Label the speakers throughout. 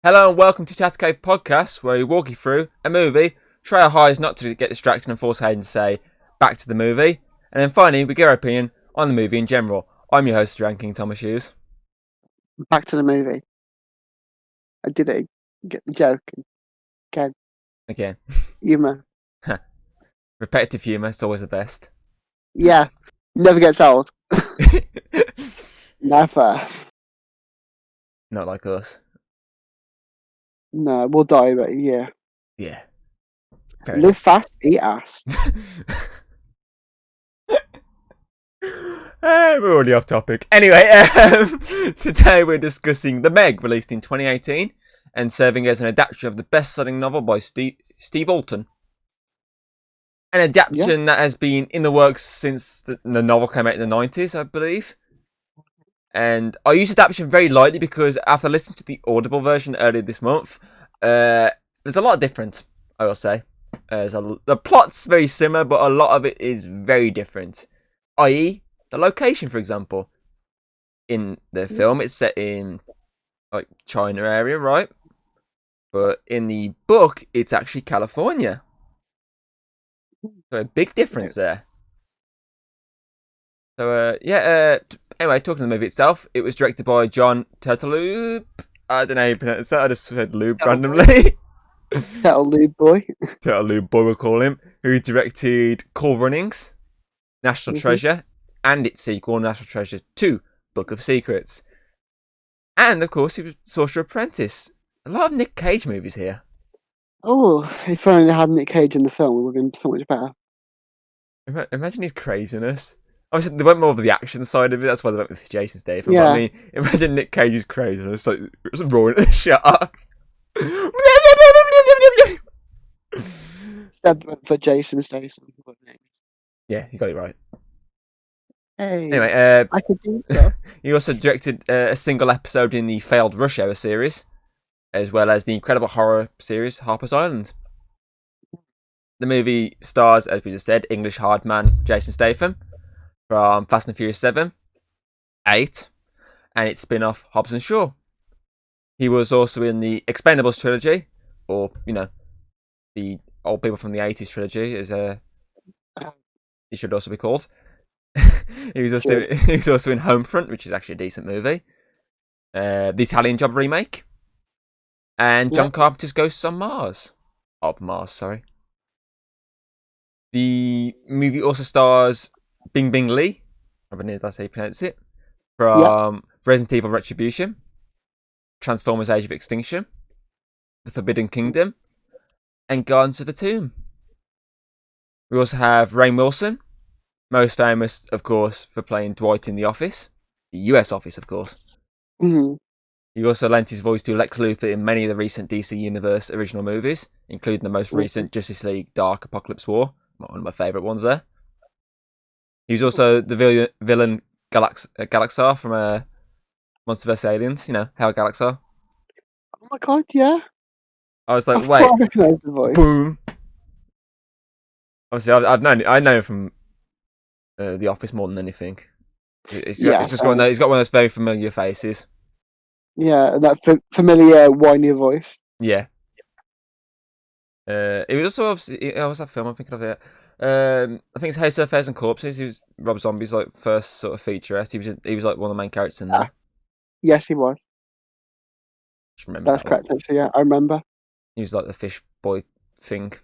Speaker 1: Hello and welcome to Chat Cave Podcast, where we walk you through a movie, try our hardest not to get distracted and force Hayden to say, back to the movie, and then finally we give our opinion on the movie in general. I'm your host, Ranking Thomas Hughes.
Speaker 2: Back to the movie. I did it. Get the joke.
Speaker 1: Again.
Speaker 2: Humour.
Speaker 1: Repetitive humour, it's always the best.
Speaker 2: Yeah. Never gets old. Never.
Speaker 1: Not like us.
Speaker 2: No, we'll die, but yeah.
Speaker 1: Yeah.
Speaker 2: Live fast, eat ass.
Speaker 1: We're already off topic. Anyway, today we're discussing The Meg, released in 2018 and serving as an adaptation of the best-selling novel by Steve Alten. An adaptation that has been in the works since the novel came out in the 90s, I believe. And I use adaptation very lightly because after listening to the Audible version earlier this month, there's a lot different, I will say. The plot's very similar, but a lot of it is very different. I.e., the location, for example. In the film, it's set in like China area, right? But in the book, it's actually California. So a big difference there. So anyway, talking to the movie itself, it was directed by John Turturlube. I don't know how you pronounce that. I just said Lube randomly.
Speaker 2: Turturlube boy.
Speaker 1: Turturlube boy, we'll call him. Who directed Cool Runnings, National Treasure, and its sequel, National Treasure 2, Book of Secrets. And, of course, he was Sorcerer Apprentice. A lot of Nick Cage movies here.
Speaker 2: Oh, if only they had Nick Cage in the film, it would have been so much better.
Speaker 1: Imagine his craziness. Obviously, they went more of the action side of it. That's why they went with Jason Statham.
Speaker 2: Yeah.
Speaker 1: But, I mean, imagine Nick Cage's craziness, like roaring at the shark.
Speaker 2: Instead for Jason Statham.
Speaker 1: Yeah, you got it right.
Speaker 2: Hey.
Speaker 1: Anyway,
Speaker 2: I could do so.
Speaker 1: he also directed a single episode in the failed Rush Hour series, as well as the incredible horror series Harper's Island. The movie stars, as we just said, English hard man Jason Statham from Fast and Furious 7, 8, and its spin-off Hobbs and Shaw. He was also in the Expendables trilogy, or, the old people from the 80s trilogy, as it should also be called. He was also in Homefront, which is actually a decent movie. The Italian Job remake. And John Carpenter's Ghosts on Mars. Of Mars, sorry. The movie also stars Bing Bing Lee, I believe that's how you pronounce it, from Resident Evil Retribution, Transformers Age of Extinction, The Forbidden Kingdom, and Guardians of the Tomb. We also have Rainn Wilson, most famous, of course, for playing Dwight in The Office, the US Office, of course.
Speaker 2: Mm-hmm.
Speaker 1: He also lent his voice to Lex Luthor in many of the recent DC Universe original movies, including the most recent Justice League Dark Apocalypse War, one of my favourite ones there. He was also the villain Galaxar from Monster vs. Aliens, Hell Galaxar.
Speaker 2: Oh my god, yeah.
Speaker 1: I was like,
Speaker 2: I
Speaker 1: wait,
Speaker 2: recognise the voice.
Speaker 1: Boom. Obviously, I know him from The Office more than anything. It's just one of those, he's got one of those very familiar faces.
Speaker 2: Yeah, that familiar whiny voice.
Speaker 1: Yeah. It was also obviously. What's that film I'm thinking of here? I think it's Haste, Affairs and Corpses. He was Rob Zombie's first sort of featurette. He was like one of the main characters in there.
Speaker 2: Yes, he was.
Speaker 1: Just remember
Speaker 2: that's correct, actually. Yeah, I remember.
Speaker 1: He was like the fish boy thing.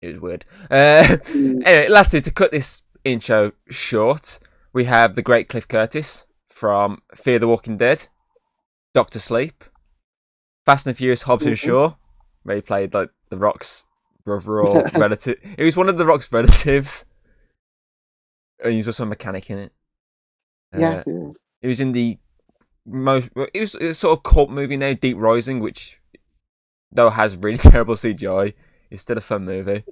Speaker 1: It was weird. Anyway, lastly, to cut this intro short, we have the great Cliff Curtis from Fear the Walking Dead, Doctor Sleep, Fast and Furious Hobbs and Shaw, where he played like The Rock's brother or relative. He was one of The Rock's relatives. And he was also a mechanic in it. He was in the it was a sort of cult movie now, Deep Rising, which though has really terrible CGI, is still a fun movie.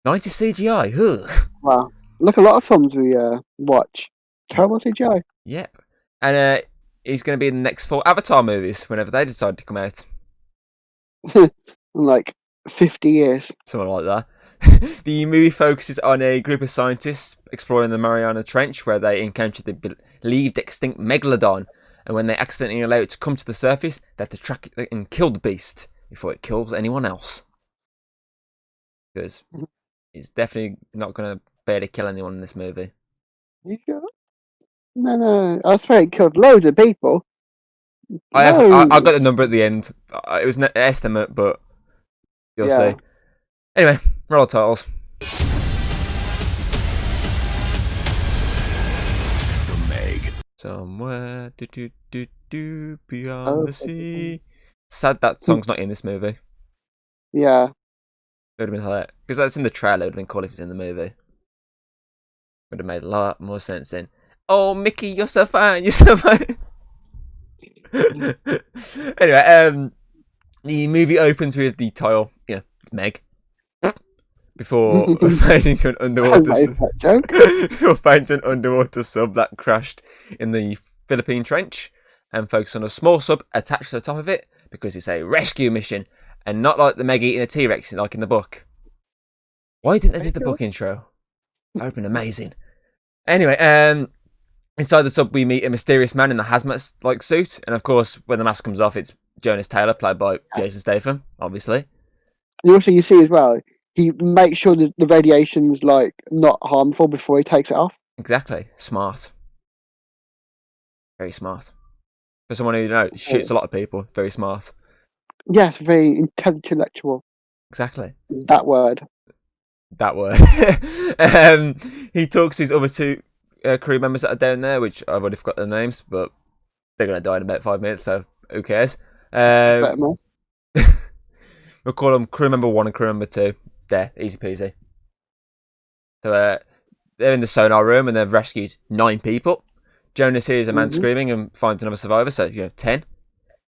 Speaker 1: 90 CGI, huh?
Speaker 2: Wow. Look, a lot of films we watch. Terrible CGI.
Speaker 1: Yep. And he's going to be in the next 4 Avatar movies whenever they decide to come out.
Speaker 2: In like 50 years.
Speaker 1: Something like that. The movie focuses on a group of scientists exploring the Mariana Trench where they encounter the believed extinct megalodon And when they accidentally allow it to come to the surface, they have to track it and kill the beast before it kills anyone else. Because it's definitely not going to bear to kill anyone in this movie.
Speaker 2: You sure? No. I swear it killed loads of people.
Speaker 1: I got the number at the end. It was an estimate, but you'll see. Anyway, roll titles. The Meg. Somewhere beyond the sea. Sad that song's not in this movie.
Speaker 2: Yeah.
Speaker 1: It would have been hilarious. Because that's in the trailer, it would have been cool if it was in the movie. Would have made a lot more sense then. Oh, Mickey, you're so fine, you're so fine. Anyway, the movie opens with the title, Meg. Before fading to an underwater sub that crashed in the Philippine Trench, and focus on a small sub attached to the top of it because it's a rescue mission, and not like the Meg eating a T-Rex like in the book. Why didn't they do the book intro? That would have been amazing. Anyway, inside the sub we meet a mysterious man in a hazmat-like suit, and of course, when the mask comes off, it's Jonas Taylor, played by Jason Statham, obviously.
Speaker 2: And also, you see as well, he makes sure that the radiation's like not harmful before he takes it off.
Speaker 1: Exactly. Smart. Very smart. For someone who shoots a lot of people, very smart.
Speaker 2: Yes, very intellectual.
Speaker 1: Exactly.
Speaker 2: That word.
Speaker 1: He talks to his other two crew members that are down there, which I've already forgot their names, but they're going to die in about 5 minutes, so who cares? We'll call them crew member 1 and crew member 2. There, easy peasy. So they're in the sonar room and they've rescued 9 people. Jonas hears a man screaming and finds another survivor, so 10.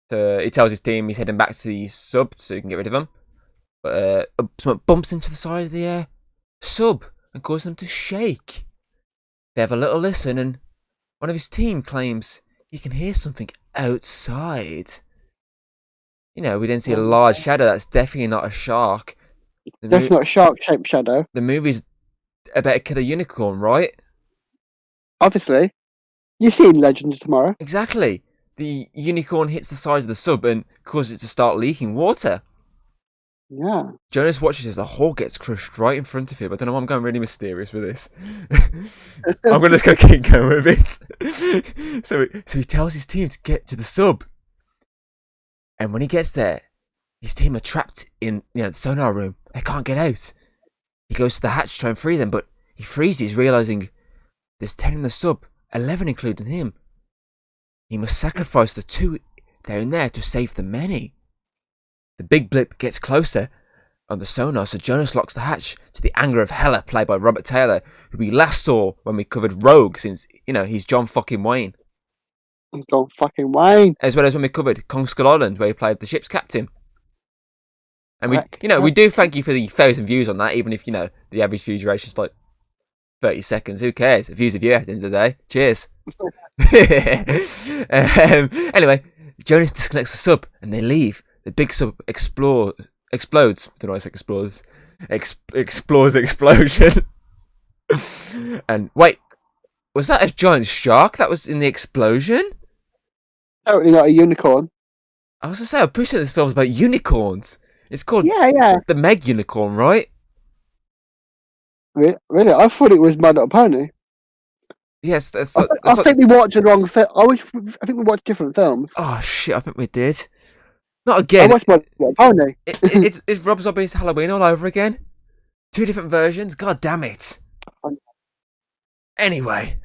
Speaker 1: So he tells his team he's heading back to the sub so he can get rid of them. But someone bumps into the side of the sub and causes them to shake. They have a little listen, and one of his team claims he can hear something outside. We then see a large shadow. That's definitely not a shark.
Speaker 2: That's not a shark-shaped shadow.
Speaker 1: The movie's about a killer unicorn, right?
Speaker 2: Obviously. You've seen Legends Tomorrow.
Speaker 1: Exactly. The unicorn hits the side of the sub and causes it to start leaking water.
Speaker 2: Yeah.
Speaker 1: Jonas watches as the hull gets crushed right in front of him. I don't know why I'm going really mysterious with this. I'm just going to keep going with it. So he tells his team to get to the sub. And when he gets there, his team are trapped in the sonar room. They can't get out. He goes to the hatch to try and free them, but he freezes, realising there's 10 in the sub, 11 including him. He must sacrifice the 2 down there to save the many. The big blip gets closer on the sonar, so Jonas locks the hatch to the anger of Hella, played by Robert Taylor, who we last saw when we covered Rogue, since, he's John fucking Wayne.
Speaker 2: John fucking Wayne.
Speaker 1: As well as when we covered Kong Skull Island, where he played the ship's captain. And we do thank you for the 1,000 views on that, even if, the average view duration is like 30 seconds. Who cares? Views of you at the end of the day. Cheers. Anyway, Jonas disconnects the sub and they leave. The big sub explodes. I don't know why I said explodes. Explores explosion. And wait, was that a giant shark that was in the explosion?
Speaker 2: Totally not a unicorn.
Speaker 1: I was going to say, I'm pretty sure this film's about unicorns. It's called The Meg Unicorn, right?
Speaker 2: Really? I thought it was My Little Pony.
Speaker 1: Yes,
Speaker 2: I think we watched the wrong film. I think we watched different films.
Speaker 1: Oh shit! I think we did. Not again.
Speaker 2: I watched My Little Pony.
Speaker 1: It's Rob Zombie's Halloween all over again. 2 different versions. God damn it. Anyway,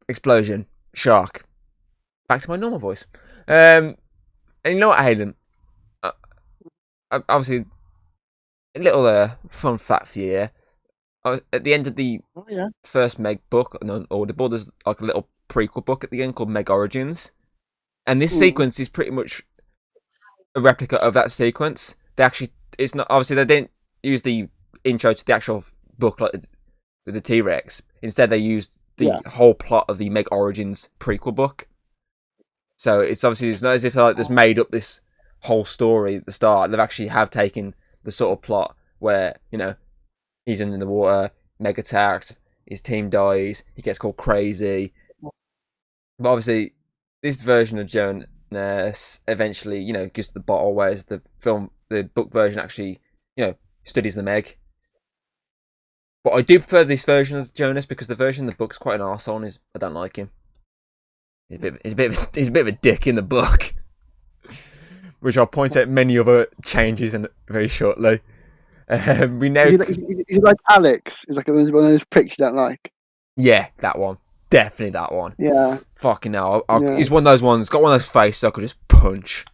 Speaker 1: explosion, shark. Back to my normal voice. And you know what, Hayden? Obviously, a little fun fact for you. At the end of the first Meg book, on Audible, there's like a little prequel book at the end called Meg Origins. And this sequence is pretty much a replica of that sequence. It's not, obviously they didn't use the intro to the actual book like with the T-Rex. Instead they used the whole plot of the Meg Origins prequel book. So it's not as if they just made up this whole story at the start. They've actually taken the sort of plot where, he's in the water, Meg attacks, his team dies, he gets called crazy, But obviously, this version of Jonas eventually, gives the bottle, whereas the book version actually, studies the Meg. But I do prefer this version of Jonas because the version of the book's quite an arsehole and I don't like him. He's a bit of a dick in the book. Which I'll point out many other changes in very shortly. We now...
Speaker 2: Is he like Alex? Is like one of those pricks you don't like?
Speaker 1: Yeah, that one. Definitely that one.
Speaker 2: Yeah.
Speaker 1: Fucking hell.
Speaker 2: Yeah.
Speaker 1: He's one of those ones, got one of those faces I could just punch.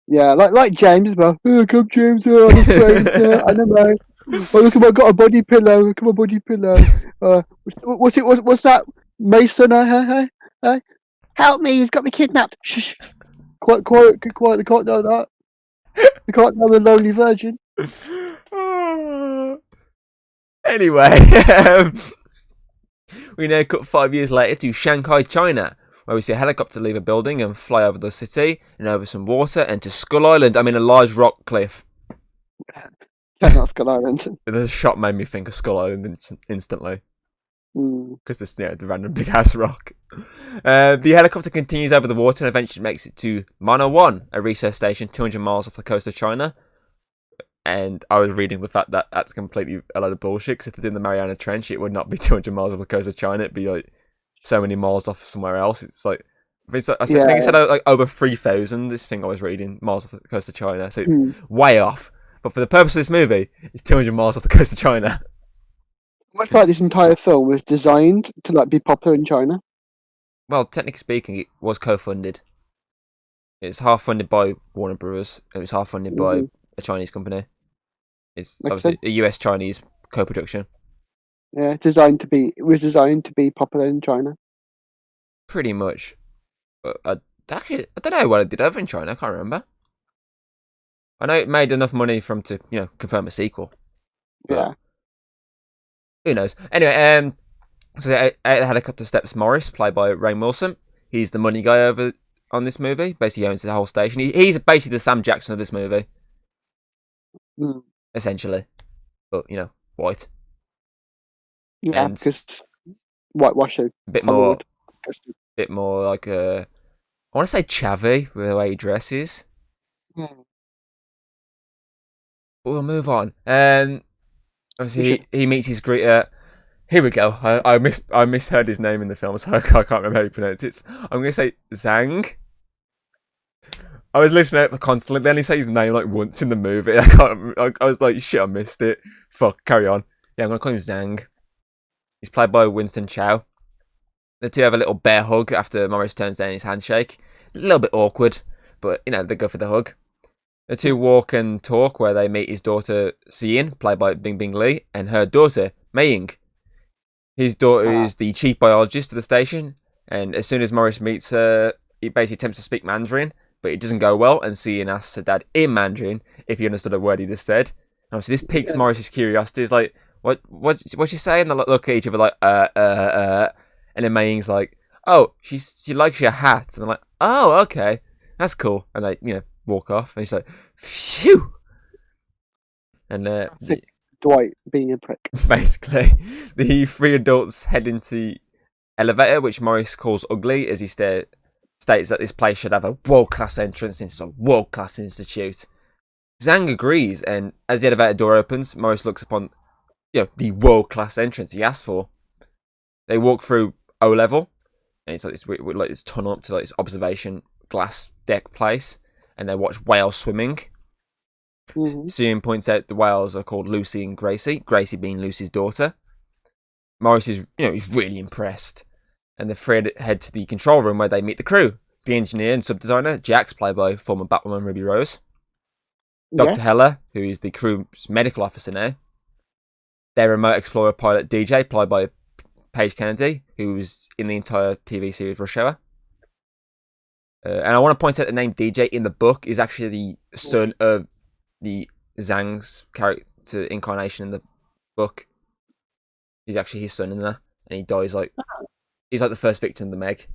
Speaker 2: Yeah, like James as well. Oh, come James, on his face, I don't know. Oh, look, I got a body pillow. Look at my body pillow. What's that? Mason, hey? Help me, he's got me kidnapped. Shh. Quiet. They can't know that. They can't know the lonely virgin.
Speaker 1: Anyway, we now cut 5 years later to Shanghai, China, where we see a helicopter leave a building and fly over the city and over some water and to Skull Island. I mean, a large rock cliff.
Speaker 2: Not Skull Island.
Speaker 1: The shot made me think of Skull Island instantly. Because it's the random big ass rock. The helicopter continues over the water and eventually makes it to Mana 1, a research station 200 miles off the coast of China. And I was reading the fact that that's completely a load of bullshit, because if they're in the Mariana Trench, it would not be 200 miles off the coast of China. It'd be like so many miles off somewhere else. It's like, I think it said like over 3,000, this thing I was reading, miles off the coast of China. So way off. But for the purpose of this movie, it's 200 miles off the coast of China.
Speaker 2: Much like this entire film was designed to be popular in China.
Speaker 1: Well, technically speaking, it was co-funded. It's half funded by Warner Bros. It was half funded by a Chinese company. It's obviously a US-Chinese co-production.
Speaker 2: Yeah, it was designed to be popular in China.
Speaker 1: Pretty much. But I don't know what it did over in China. I can't remember. I know it made enough money for them to, confirm a sequel.
Speaker 2: Yeah.
Speaker 1: Who knows? Anyway, so out of the helicopter steps Morris, played by Rainn Wilson. He's the money guy over on this movie. Basically owns the whole station. He's basically the Sam Jackson of this movie. Essentially. But, white.
Speaker 2: Yeah, because whitewashing.
Speaker 1: A bit more like I want to say chavvy with the way he dresses. But we'll move on. Obviously, he meets his greeter. Here we go. I misheard his name in the film, so I can't remember how you pronounce it. I'm going to say Zhang. I was listening out for constantly. They only say his name like once in the movie. I was like, shit, I missed it. Fuck, carry on. Yeah, I'm going to call him Zhang. He's played by Winston Chow. The two have a little bear hug after Morris turns down his handshake. A little bit awkward, but, they go for the hug. The two walk and talk where they meet his daughter, Xiyin, played by Bingbing Li, and her daughter, Meiying. His daughter is the chief biologist of the station, and as soon as Morris meets her, he basically attempts to speak Mandarin, but it doesn't go well, and Xiyin asks her dad in Mandarin if he understood a word he just said. And obviously this piques Morris's curiosity. He's like, what's she saying? And they look at each other like, and then Meiying's like, oh, she likes your hat. And they're like, oh, okay, that's cool. And they, walk off, and he's like, phew! And
Speaker 2: Dwight being a prick.
Speaker 1: Basically, the three adults head into the elevator, which Morris calls ugly, as he states that this place should have a world-class entrance since it's a world-class institute. Zhang agrees, and as the elevator door opens, Morris looks upon, the world-class entrance he asked for. They walk through O level, and it's like this tunnel up to this observation glass deck place, and they watch whales swimming. Xiyin points out the whales are called Lucy and Gracie, Gracie being Lucy's daughter. Morris is, he's really impressed. And the three head to the control room where they meet the crew. The engineer and sub-designer, Jax, played by former Batwoman Ruby Rose. Dr. Heller, who is the crew's medical officer now. Their remote explorer pilot, DJ, played by Paige Kennedy, who was in the entire TV series Rush Hour. And I want to point out the name DJ in the book is actually the son of the Zhang's character incarnation in the book. He's actually his son in there, and he dies he's like the first victim of the Meg.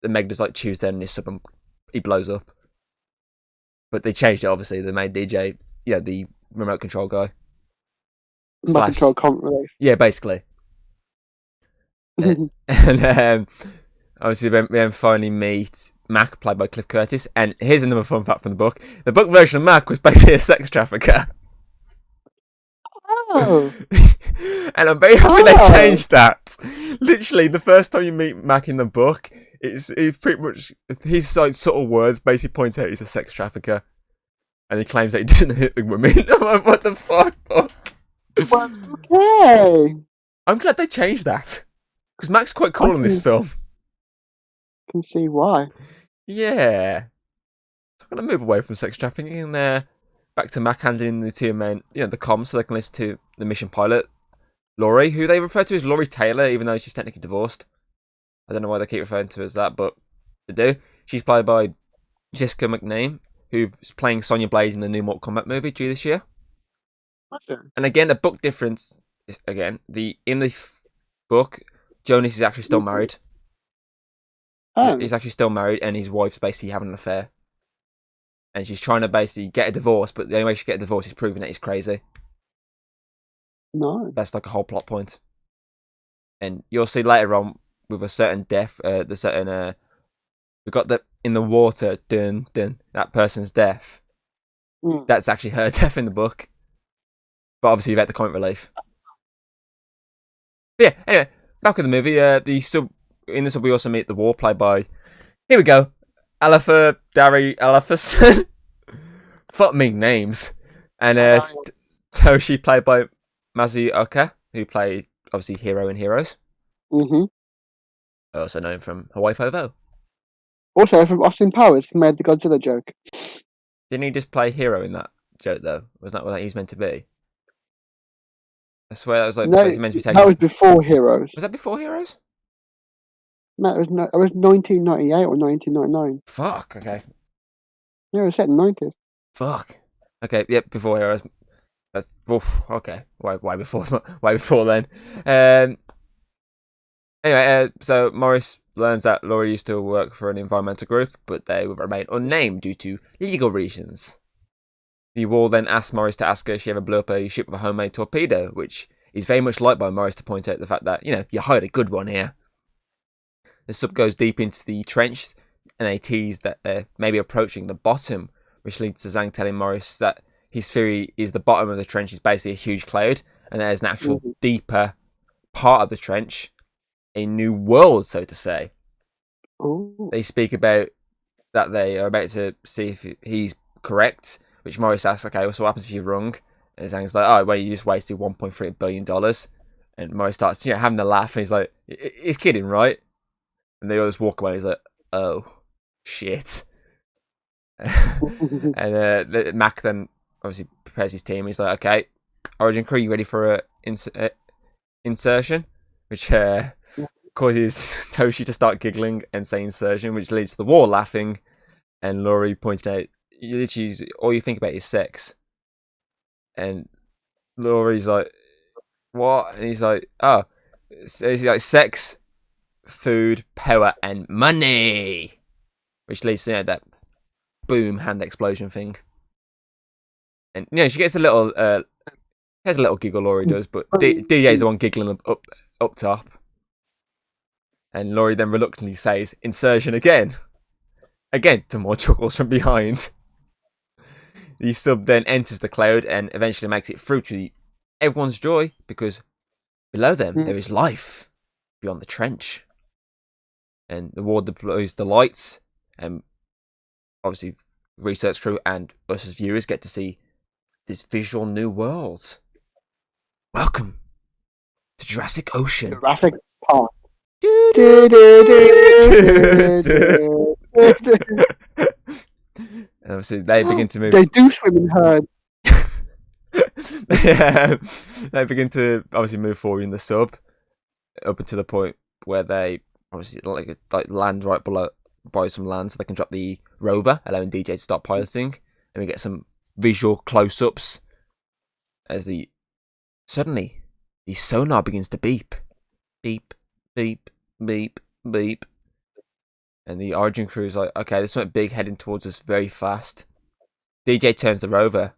Speaker 1: The Meg does chews down in his sub and he blows up. But they changed it, obviously. They made DJ, the remote control guy.
Speaker 2: Remote control comp relief.
Speaker 1: Yeah, basically. And obviously we then finally meet Mac, played by Cliff Curtis. And here's another fun fact from the book: the book version of Mac was basically a sex trafficker.
Speaker 2: Oh.
Speaker 1: And I'm very happy they changed that. Literally, the first time you meet Mac in the book, it's pretty much his like subtle words basically point out he's a sex trafficker, and he claims that he doesn't hit the women. I'm like, what the fuck?
Speaker 2: Well, okay.
Speaker 1: I'm glad they changed that because Mac's quite cool in this film.
Speaker 2: Can see why.
Speaker 1: Yeah, so I'm gonna move away from sex trafficking and back to Mac handing the two men, the comms so they can listen to the mission pilot, Laurie, who they refer to as Laurie Taylor, even though she's technically divorced. I don't know why they keep referring to her as that, but they do. She's played by Jessica McName, who's playing Sonya Blade in the new Mortal Kombat movie due this year.
Speaker 2: Okay.
Speaker 1: And again, the book difference. Again, in the book, Jonas is actually still married.
Speaker 2: Oh.
Speaker 1: He's actually still married, and his wife's basically having an affair. And she's trying to basically get a divorce, but the only way she can get a divorce is proving that he's crazy.
Speaker 2: No.
Speaker 1: That's like a whole plot point. And you'll see later on with a certain death, we've got that in the water, that person's death.
Speaker 2: Mm.
Speaker 1: That's actually her death in the book. But obviously you've had the comic relief. But yeah, anyway, back with the movie. In the sub we also meet the war, played by, here we go, Alifa Dari Alifas. Fuck me names. And Toshi, played by Mazi Oka, who played obviously Hero in Heroes.
Speaker 2: Mm-hmm.
Speaker 1: Also known from Hawaii Five-0.
Speaker 2: Also from Austin Powers, who made the Godzilla joke.
Speaker 1: Didn't he just play Hero in that joke though? Was that what he was meant to be? I swear that was like
Speaker 2: No,
Speaker 1: basically meant to be taken.
Speaker 2: that was before Heroes.
Speaker 1: Was that before Heroes?
Speaker 2: No, it was 1998 or 1999.
Speaker 1: Fuck. Okay.
Speaker 2: Yeah, it was set in the 90s.
Speaker 1: Fuck. Okay. Yep. Before Heroes. That's okay. Why before? Why before then? Anyway, so Morris learns that Laurie used to work for an environmental group, but they would remain unnamed due to legal reasons. The wall then asks Morris to ask her if she ever blew up a ship with a homemade torpedo, which is very much liked by Morris to point out the fact that, you hired a good one here. The sub goes deep into the trench, and they tease that they're maybe approaching the bottom, which leads to Zhang telling Morris that his theory is the bottom of the trench is basically a huge cloud, and there's an actual deeper part of the trench, a new world, so to say.
Speaker 2: Ooh.
Speaker 1: They speak about that they are about to see if he's correct, which Morris asks, okay, so what happens if you're wrong? And Zhang's like, oh, well, you just wasted $1.3 billion. And Morris starts having a laugh, and he's like, he's kidding, right? And they all just walk away, and he's like, oh, shit. And Mac then obviously prepares his team. He's like, okay, Origin Crew, you ready for a insertion? Which causes Toshi to start giggling and say insertion, which leads to the war laughing. And Laurie pointed out, literally, all you think about is sex. And Laurie's like, what? And he's like, oh. So he's like, sex, food, power, and money. Which leads to that boom hand explosion thing. And she gets a little has a little giggle, Laurie does, but DJ's the one giggling up top. And Laurie then reluctantly says insertion again to more chuckles from behind. The sub then enters the cloud and eventually makes it through to everyone's joy, because below them there is life beyond the trench. And the ward deploys the lights, and obviously research crew and us as viewers get to see this visual new world. Welcome to Jurassic Ocean.
Speaker 2: Jurassic Park.
Speaker 1: And obviously they begin to move.
Speaker 2: They do swim in herds.
Speaker 1: Yeah, they begin to obviously move forward in the sub up until the point where they obviously like land right below by some land, so they can drop the rover, allowing DJ to start piloting, and we get some visual close-ups as suddenly the sonar begins to beep, beep, beep, beep, beep, and the Origin crew is like, okay, there's something big heading towards us very fast. DJ turns the rover.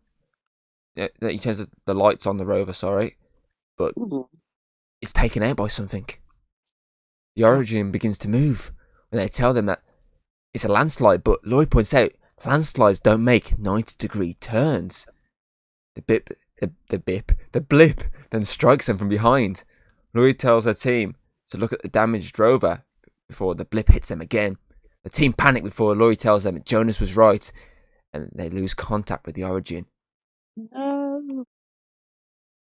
Speaker 1: He turns the lights on the rover, sorry, but it's taken out by something. The Origin begins to move. when they tell them that it's a landslide, but Laurie points out landslides don't make 90-degree turns. The blip then strikes them from behind. Laurie tells her team to look at the damaged rover before the blip hits them again. The team panic before Laurie tells them that Jonas was right, and they lose contact with the Origin.
Speaker 2: No.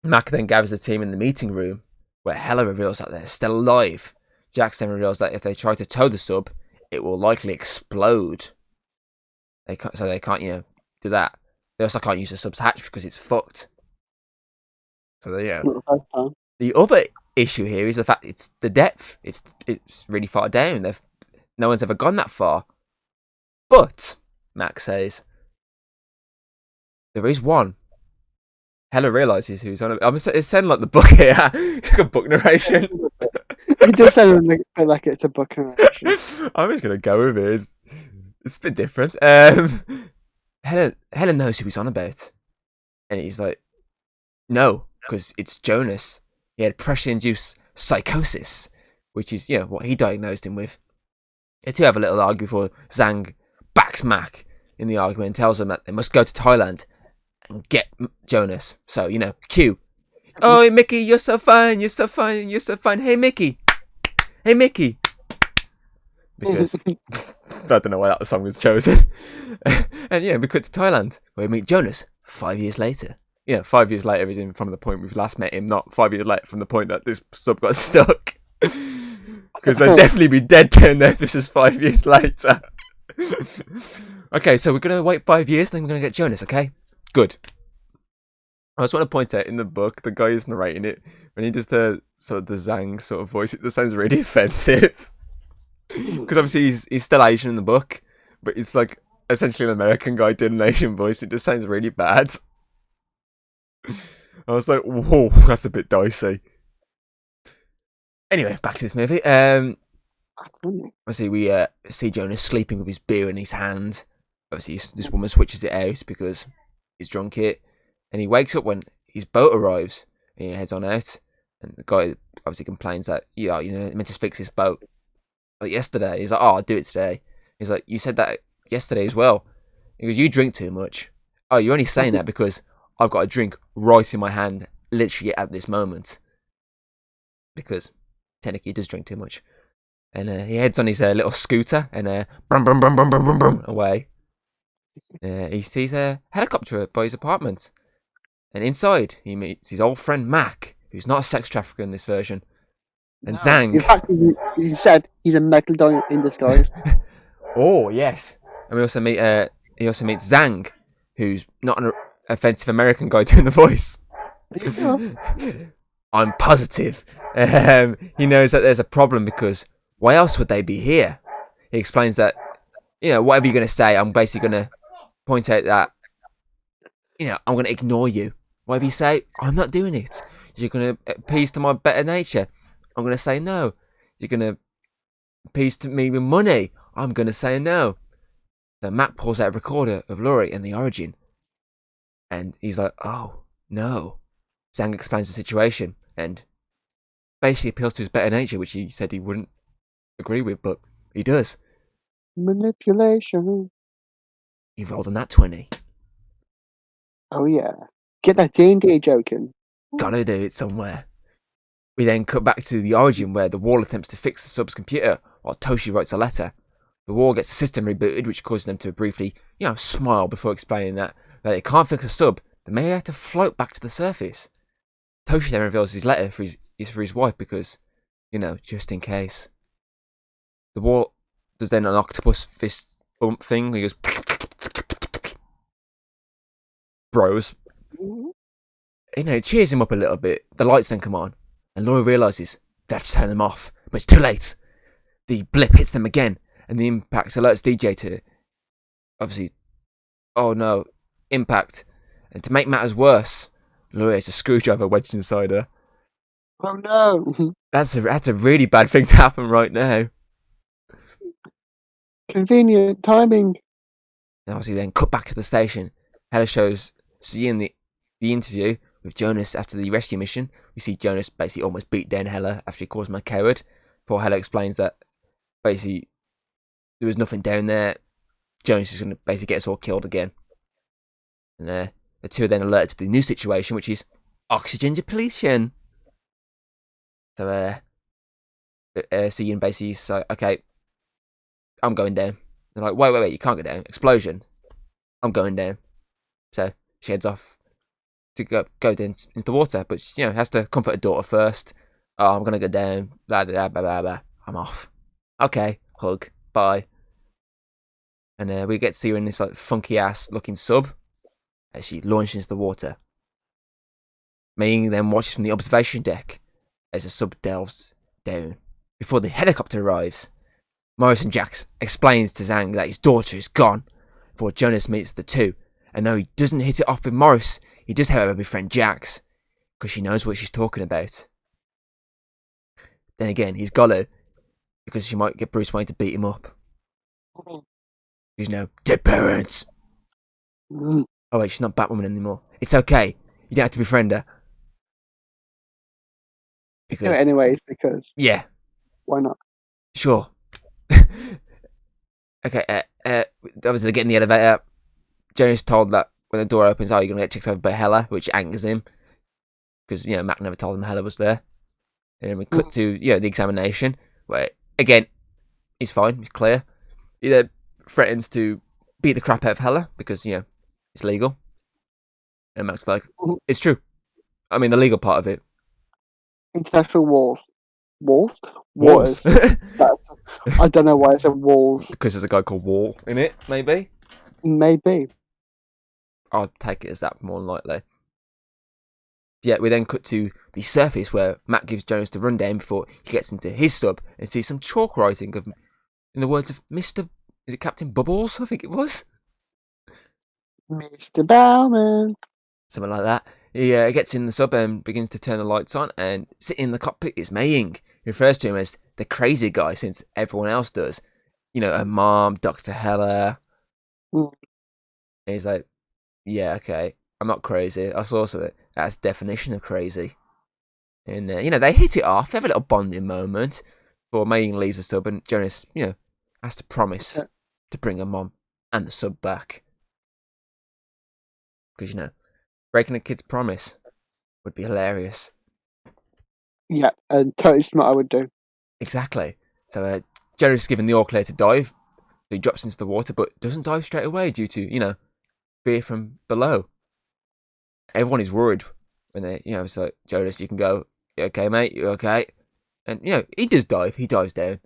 Speaker 1: Mac then gathers the team in the meeting room, where Hela reveals that they're still alive. Jax then reveals that if they try to tow the sub, it will likely explode. They can't, do that. They also can't use the sub's hatch because it's fucked. So there you go. The other issue here is the fact it's the depth. It's really far down. No one's ever gone that far. But Max says there is one. Hela realizes who's on it. It's sounding like the book here. It's like a book narration.
Speaker 2: It does sound like it's a book narration.
Speaker 1: I'm just gonna go with it. It's a bit different. Hela knows who he's on about, and he's like, no, because it's Jonas. He had pressure-induced psychosis, which is what he diagnosed him with. They two have a little argument before Zhang backs Mac in the argument and tells them that they must go to Thailand and get Jonas. So, Q. Oh, Mickey, you're so fine, you're so fine, you're so fine. Hey, Mickey. Hey, Mickey. Because I don't know why that song was chosen. And we cut to Thailand, where we meet Jonas 5 years later. 5 years later is from the point we've last met him, not 5 years later from the point that this sub got stuck. Because they'd definitely be dead down there if this is 5 years later. Okay, so we're going to wait 5 years, then we're going to get Jonas, okay? Good. I just want to point out in the book, the guy who's narrating it, when he does the sort of the Zhang sort of voice, it sounds really offensive. Because obviously he's still Asian in the book, but it's like essentially an American guy doing an Asian voice. It just sounds really bad. I was like, whoa, that's a bit dicey. Anyway, back to this movie. Obviously we see Jonas sleeping with his beer in his hand. Obviously this woman switches it out because he's drunk it. And he wakes up when his boat arrives and he heads on out. And the guy obviously complains that, you're meant to fix this boat. Like yesterday. He's like, oh, I'll do it today. He's like, you said that yesterday as well. He goes, you drink too much. Oh, you're only saying that because I've got a drink right in my hand, literally at this moment. Because technically he does drink too much. And he heads on his little scooter and brum, brum, brum, brum, brum, brum, brum, away. He sees a helicopter by his apartment. And inside, he meets his old friend Mac, who's not a sex trafficker in this version. And Zhang.
Speaker 2: In fact, he said he's a metal dog in disguise.
Speaker 1: Oh, yes. And we also meet, he also meets Zhang, who's not an offensive American guy doing the voice. I'm positive. He knows that there's a problem because why else would they be here? He explains that, whatever you're going to say, I'm basically going to point out that, I'm going to ignore you. Whatever you say, I'm not doing it. You're going to appease to my better nature. I'm going to say no. You're going to appease to me with money. I'm going to say no. So Matt pulls out a recorder of Laurie and the Origin. And he's like, oh, no. Zhang explains the situation and basically appeals to his better nature, which he said he wouldn't agree with, but he does.
Speaker 2: Manipulation.
Speaker 1: He rolled on that 20.
Speaker 2: Oh, yeah. Get that D&D joke in.
Speaker 1: Gotta do it somewhere. We then cut back to the Origin where the Wall attempts to fix the sub's computer while Toshi writes a letter. The Wall gets the system rebooted, which causes them to briefly, smile before explaining that they can't fix a sub. They may have to float back to the surface. Toshi then reveals his letter is for his wife because, just in case. The Wall does then an octopus fist bump thing. He goes, bros. It cheers him up a little bit. The lights then come on, and Laura realises they have to turn them off, but it's too late. The blip hits them again, and the impact alerts DJ to, obviously, oh no, impact. And to make matters worse, Laura has a screwdriver wedged inside her.
Speaker 2: Oh no!
Speaker 1: That's a really bad thing to happen right now.
Speaker 2: Convenient timing.
Speaker 1: And obviously then cut back to the station. Hela shows seeing the interview with Jonas after the rescue mission. We see Jonas basically almost beat down Hela after he calls him a coward. Before Hela explains that basically there was nothing down there. Jonas is going to basically get us all killed again. And the two are then alerted to the new situation, which is oxygen depletion. So Ian basically says, okay, I'm going down. They're like, wait, you can't go down. Explosion. I'm going down. So she heads off to go down into the water, but she, has to comfort her daughter first. Oh, I'm gonna go down. Blah blah blah blah blah. I'm off. Okay, hug. Bye. And we get to see her in this like funky ass looking sub as she launches into the water. Ming then watches from the observation deck as the sub delves down before the helicopter arrives. Morris and Jax explains to Zhang that his daughter is gone before Jonas meets the two. And though he doesn't hit it off with Morris, he does, however, befriend Jax because she knows what she's talking about. Then again, he's got to because she might get Bruce Wayne to beat him up. He's dead parents. Oh wait, she's not Batwoman anymore. It's okay. You don't have to befriend her.
Speaker 2: Because anyways, because why not?
Speaker 1: Sure. Okay. Obviously they get in the elevator. Jonas told that when the door opens, you're gonna get checked over by Hela, which angers him because Mac never told him Hela was there. And then we cut to the examination where again he's fine, he's clear. He then threatens to beat the crap out of Hela because it's legal. And Mac's like, it's true. I mean the legal part of it.
Speaker 2: International walls. I don't know why it's a walls.
Speaker 1: Because there's a guy called Wall in it, maybe. I'll take it as that more than likely. Yeah, we then cut to the surface where Matt gives Jonas the rundown before he gets into his sub and sees some chalk writing of, in the words of Mr. Is it Captain Bubbles? I think it was.
Speaker 2: Mr. Bowman.
Speaker 1: Something like that. He gets in the sub and begins to turn the lights on, and sitting in the cockpit is Mei Ying. He refers to him as the crazy guy since everyone else does. Her mom, Dr. Hela. And he's like, yeah, okay, I'm not crazy. I saw some of it. That's the definition of crazy. And, they hit it off. They have a little bonding moment before Mei Ying leaves the sub and Jonas, has to promise to bring her mom and the sub back. Because, breaking a kid's promise would be hilarious.
Speaker 2: Yeah, and totally smart I would do.
Speaker 1: Exactly. So Jonas is given the all clear to dive. So he drops into the water but doesn't dive straight away due to, fear from below. Everyone is worried when they, it's like, Jonas, you can go. You okay, mate? You okay? And, he does dive. He dives down.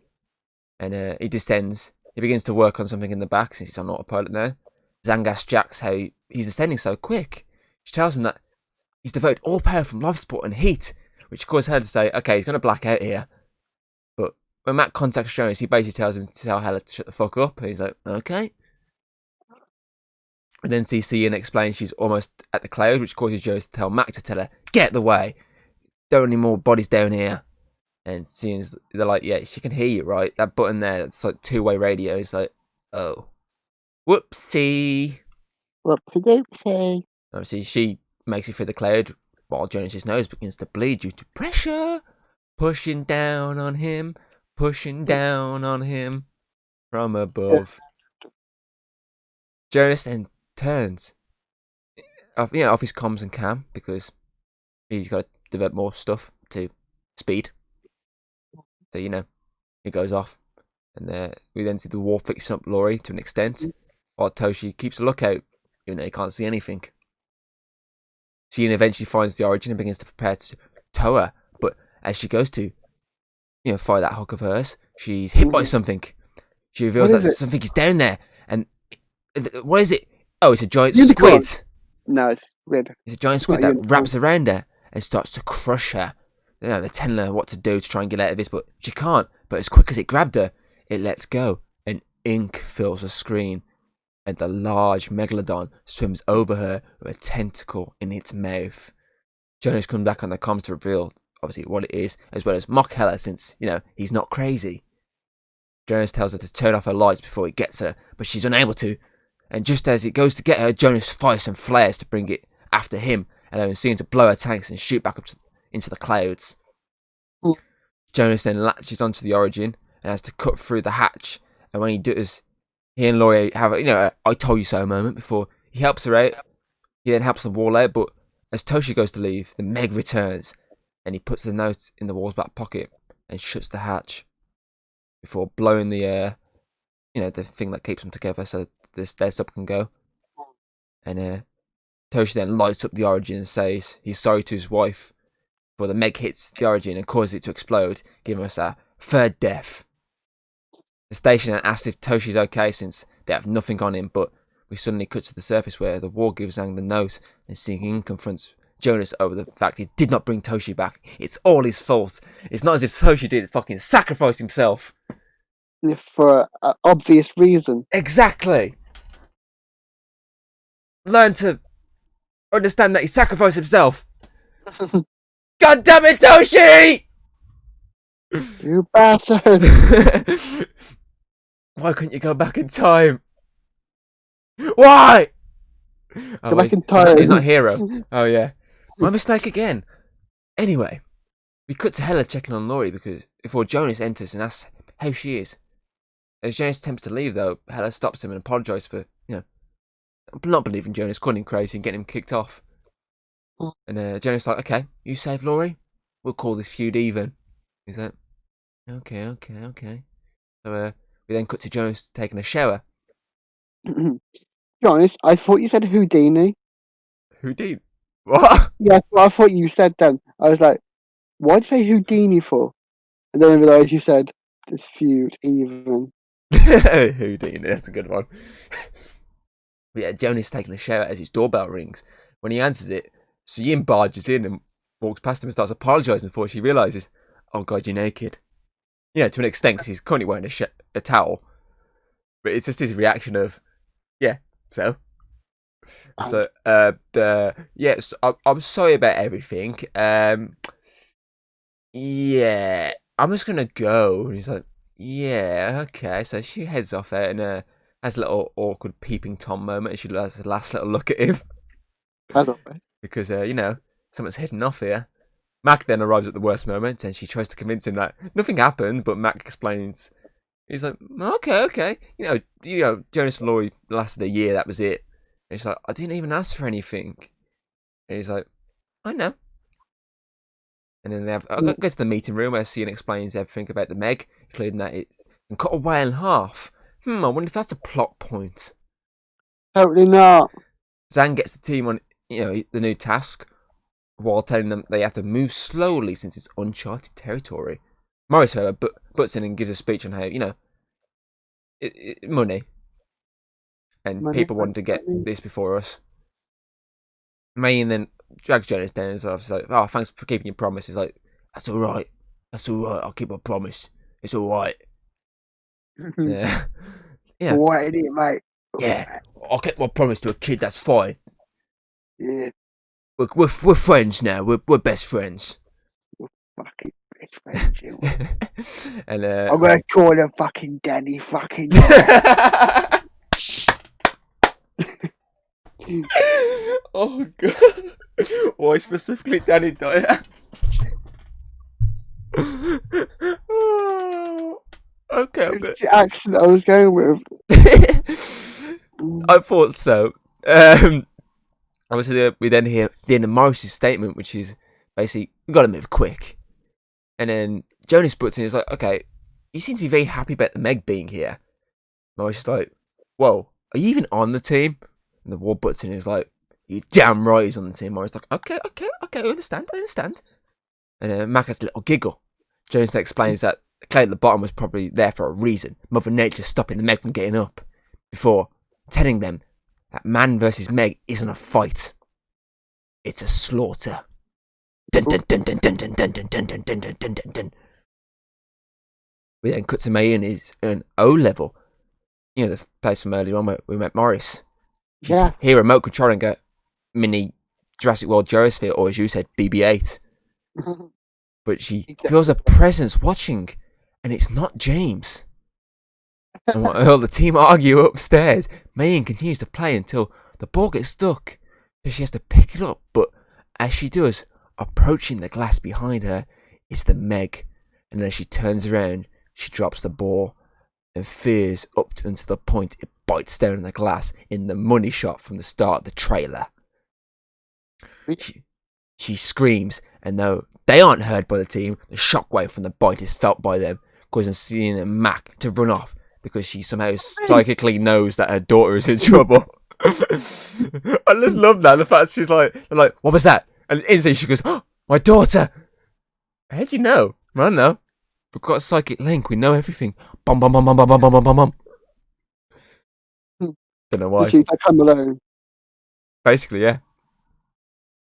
Speaker 1: And he descends. He begins to work on something in the back since he's on autopilot now. Zhang asks Jax how he's descending so quick. She tells him that he's devoted all power from life support and heat, which causes her to say, okay, he's going to black out here. But when Matt contacts Jonas, he basically tells him to tell Hela to shut the fuck up. And he's like, okay. And then Ian explains she's almost at the cloud, which causes Jonas to tell Mac to tell her, get out the way. Don't any more bodies down here. And they're like, yeah, she can hear you, right? That button there, that's like two-way radio. It's like, oh. Whoopsie.
Speaker 2: Whoopsie-doopsie.
Speaker 1: Obviously, she makes it through the cloud while Jonas's nose begins to bleed due to pressure. Pushing down on him from above. Jonas then turns off his comms and cam because he's got to develop more stuff to speed. So, he goes off. And we then see the war fixing up Laurie to an extent, while Toshi keeps a lookout, even though he can't see anything. She eventually finds the origin and begins to prepare to tow her, but as she goes to, fire that hook of hers, she's hit by something. She reveals that something is down there, and what is it? Oh, it's a giant squid.
Speaker 2: No, it's squid.
Speaker 1: It's a giant squid that wraps around her and starts to crush her. They're telling her what to do to try and get out of this, but she can't. But as quick as it grabbed her, it lets go, and ink fills the screen, and the large megalodon swims over her with a tentacle in its mouth. Jonas comes back on the comms to reveal, obviously, what it is, as well as mock Hela since, he's not crazy. Jonas tells her to turn off her lights before it gets her, but she's unable to, and just as it goes to get her, Jonas fires some flares to bring it after him, allowing Ian to blow her tanks and shoot back up into the clouds. Jonas then latches onto the origin and has to cut through the hatch And when he does, he and Laurie have a I told you so moment before he helps her out. He then helps the wall out, but as Toshi goes to leave, the Meg returns and he puts the note in the wall's back pocket and shuts the hatch before blowing the the thing that keeps them together so the stair sub can go. And Toshi then lights up the Origin and says he's sorry to his wife before the Meg hits the Origin and causes it to explode, giving us a third death. The station then asks if Toshi's okay since they have nothing on him, but we suddenly cut to the surface where the war gives Zhang the note and Singing confronts Jonas over the fact he did not bring Toshi back. It's all his fault. It's not as if Toshi did fucking sacrifice himself.
Speaker 2: For an obvious reason.
Speaker 1: Exactly. Learn to understand that he sacrificed himself. God damn it, Toshi!
Speaker 2: You bastard!
Speaker 1: Why couldn't you go back in time? Why?
Speaker 2: Go back in time.
Speaker 1: He's not a hero. Oh yeah. My mistake again. Anyway, we cut to Hela checking on Laurie before Jonas enters and asks how she is. As Jonas attempts to leave though, Hela stops him and apologises for, not believing Jonas, calling him crazy and getting him kicked off. And Jonas is like, okay, you saved Laurie? We'll call this feud even. He's like, okay. So we then cut to Jonas taking a shower.
Speaker 2: To be honest, I thought you said Houdini.
Speaker 1: Houdini? What?
Speaker 2: Yeah, I thought you said then. I was like, why'd you say Houdini for? And then I realised you said this feud even.
Speaker 1: Houdini, that's a good one. Yeah, Jonas taking a shower as his doorbell rings. When he answers it, Suyin barges in and walks past him and starts apologising before she realises, oh god, you're naked. Yeah, to an extent, because he's currently wearing a towel. But it's just his reaction of, yeah, so. So, yes, I'm sorry about everything. Yeah, I'm just gonna go. And he's like, yeah, okay. So she heads off out and has a little awkward peeping Tom moment. And she has the last little look at him. Because, someone's heading off here. Mac then arrives at the worst moment and she tries to convince him that nothing happened, but Mac explains. He's like, okay. Jonas and Laurie lasted a year, that was it. And she's like, I didn't even ask for anything. And he's like, I know. And then I go to the meeting room where Cian explains everything about the Meg, including that it can cut a whale in half. I wonder if that's a plot point.
Speaker 2: Totally not.
Speaker 1: Zhang gets the team on, the new task, while telling them they have to move slowly since it's uncharted territory. Morris, however, butts in and gives a speech on how, money. And
Speaker 2: Money,
Speaker 1: people wanted to get this before us. May then drags Jonas down and stuff. Like, oh, thanks for keeping your promise. He's like, that's all right. I'll keep my promise. It's all right. Yeah.
Speaker 2: Yeah. What idiot, mate?
Speaker 1: Yeah. I'll keep my promise to a kid. That's fine.
Speaker 2: Yeah.
Speaker 1: We're friends now. We're best friends.
Speaker 2: We're fucking best friends.
Speaker 1: And
Speaker 2: I'm gonna call him fucking Danny. Fucking.
Speaker 1: Oh god! Why specifically Danny Dyer? Okay,
Speaker 2: it's the accent I was going with.
Speaker 1: I thought so. Obviously, we then hear the end of Morris's statement, which is basically, we gotta move quick. And then Jonas butts in and is like, okay, you seem to be very happy about the Meg being here. Morris is like, whoa, are you even on the team? And the war butts in and is like, you're damn right he's on the team. Morris is like, okay, I understand. And Mac has a little giggle. Jonas then explains that the clay at the bottom was probably there for a reason. Mother Nature stopping the Meg from getting up. Before telling them that man versus Meg isn't a fight. It's a slaughter. Dun dun dun dun dun dun dun dun dun dun dun dun dun dun. We then cut to May in his O level. The place from earlier on where we met Morris. She's here remote controlling a mini Jurassic World Gyrosphere, or as you said, BB-8. But she feels a presence watching, and it's not James. And while the team argue upstairs, Mayan continues to play until the ball gets stuck. So she has to pick it up, but as she does, approaching the glass behind her is the Meg. And as she turns around, she drops the ball. and fears up until the point it bites down on the glass in the money shot from the start of the trailer. She screams, and though they aren't heard by the team, the shockwave from the bite is felt by them, causing Cian and Mac to run off because she somehow psychically knows that her daughter is in trouble. I just love that. The fact she's like, what was that? And instantly she goes, oh, my daughter. How do you know? I don't know. We've got a psychic link. We know everything. Bum bum bum bum bum bum bum bum bum. Don't know why.
Speaker 2: They come alone.
Speaker 1: Basically, yeah.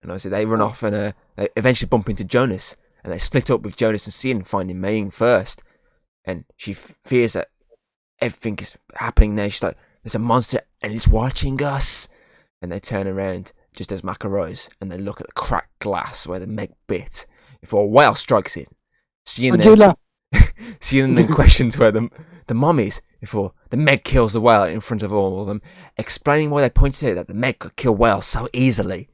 Speaker 1: And obviously they run off and they eventually bump into Jonas. And they split up with Jonas and Cian finding Mei first. And she fears that everything is happening there. She's like, there's a monster and it's watching us. And they turn around just as Mac arrives. And they look at the cracked glass where the Meg bit before a whale strikes it. Cian then questions where the mum is before the Meg kills the whale in front of all of them, explaining why they pointed out that the Meg could kill whales so easily.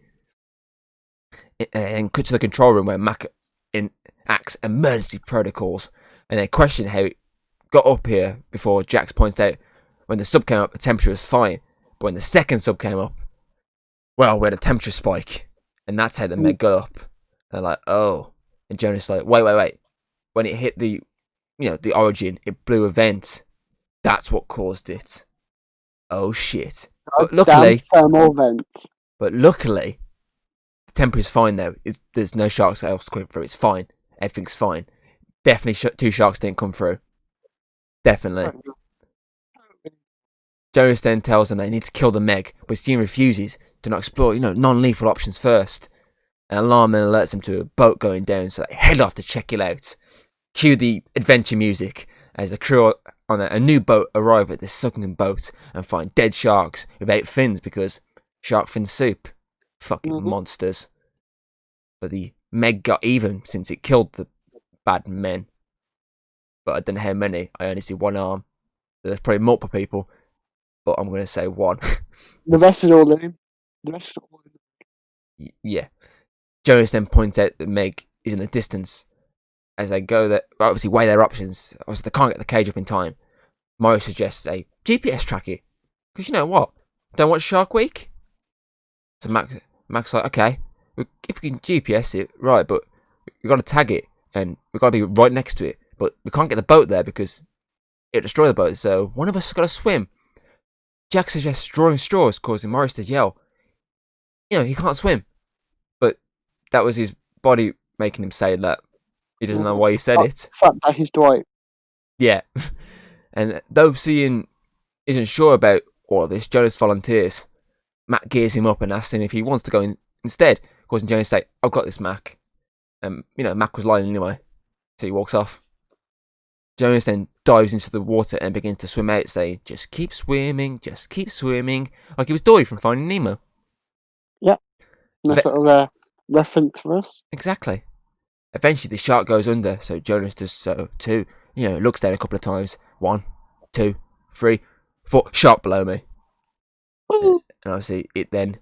Speaker 1: And cut to the control room where Mac enacts emergency protocols, and they question how it got up here before Jax points out when the sub came up the temperature was fine, but when the second sub came up, well, we had a temperature spike, and that's how the Meg got up. And they're like, oh, and Jonas is like, wait. When it hit the origin, it blew a vent. That's what caused it. Oh shit! But luckily,
Speaker 2: thermal vents.
Speaker 1: But luckily, the temperature's fine now. There's no sharks else coming through. It's fine. Everything's fine. Definitely, two sharks didn't come through. Definitely. Jonas then tells them they need to kill the Meg, but Cian refuses to not explore, non-lethal options first. An alarm then alerts them to a boat going down, so they head off to check it out. Cue the adventure music as the crew on a new boat arrive at this sunken boat and find dead sharks with 8 fins because shark fin soup. Fucking monsters. But the Meg got even since it killed the bad men. But I don't know how many. I only see one arm. There's probably multiple people, but I'm going to say one.
Speaker 2: The rest is all in.
Speaker 1: Yeah. Jonas then points out that Meg is in the distance. As they go there, obviously weigh their options. Obviously they can't get the cage up in time. Mario suggests a GPS track it. Because you know what? Don't watch Shark Week? So Mac's like, okay, if we can GPS it, right, but we've got to tag it. And we've got to be right next to it. But we can't get the boat there because it'll destroy the boat. So one of us has got to swim. Jack suggests drawing straws, causing Morris to yell. He can't swim. But that was his body making him say that. He doesn't know why he said it.
Speaker 2: Fact that he's Dwight.
Speaker 1: Yeah. And though Cian isn't sure about all of this, Jonas volunteers. Mac gears him up and asks him if he wants to go instead, causing Jonas to say, I've got this, Mac. And, Mac was lying anyway. So he walks off. Jonas then dives into the water and begins to swim out, saying, just keep swimming, like he was Dory from Finding Nemo.
Speaker 2: Yep. Nice little reference for us.
Speaker 1: Exactly. Eventually the shark goes under, so Jonas does so too. Looks down a couple of times. 1, 2, 3, 4. Shark below me.
Speaker 2: Ooh.
Speaker 1: And obviously it then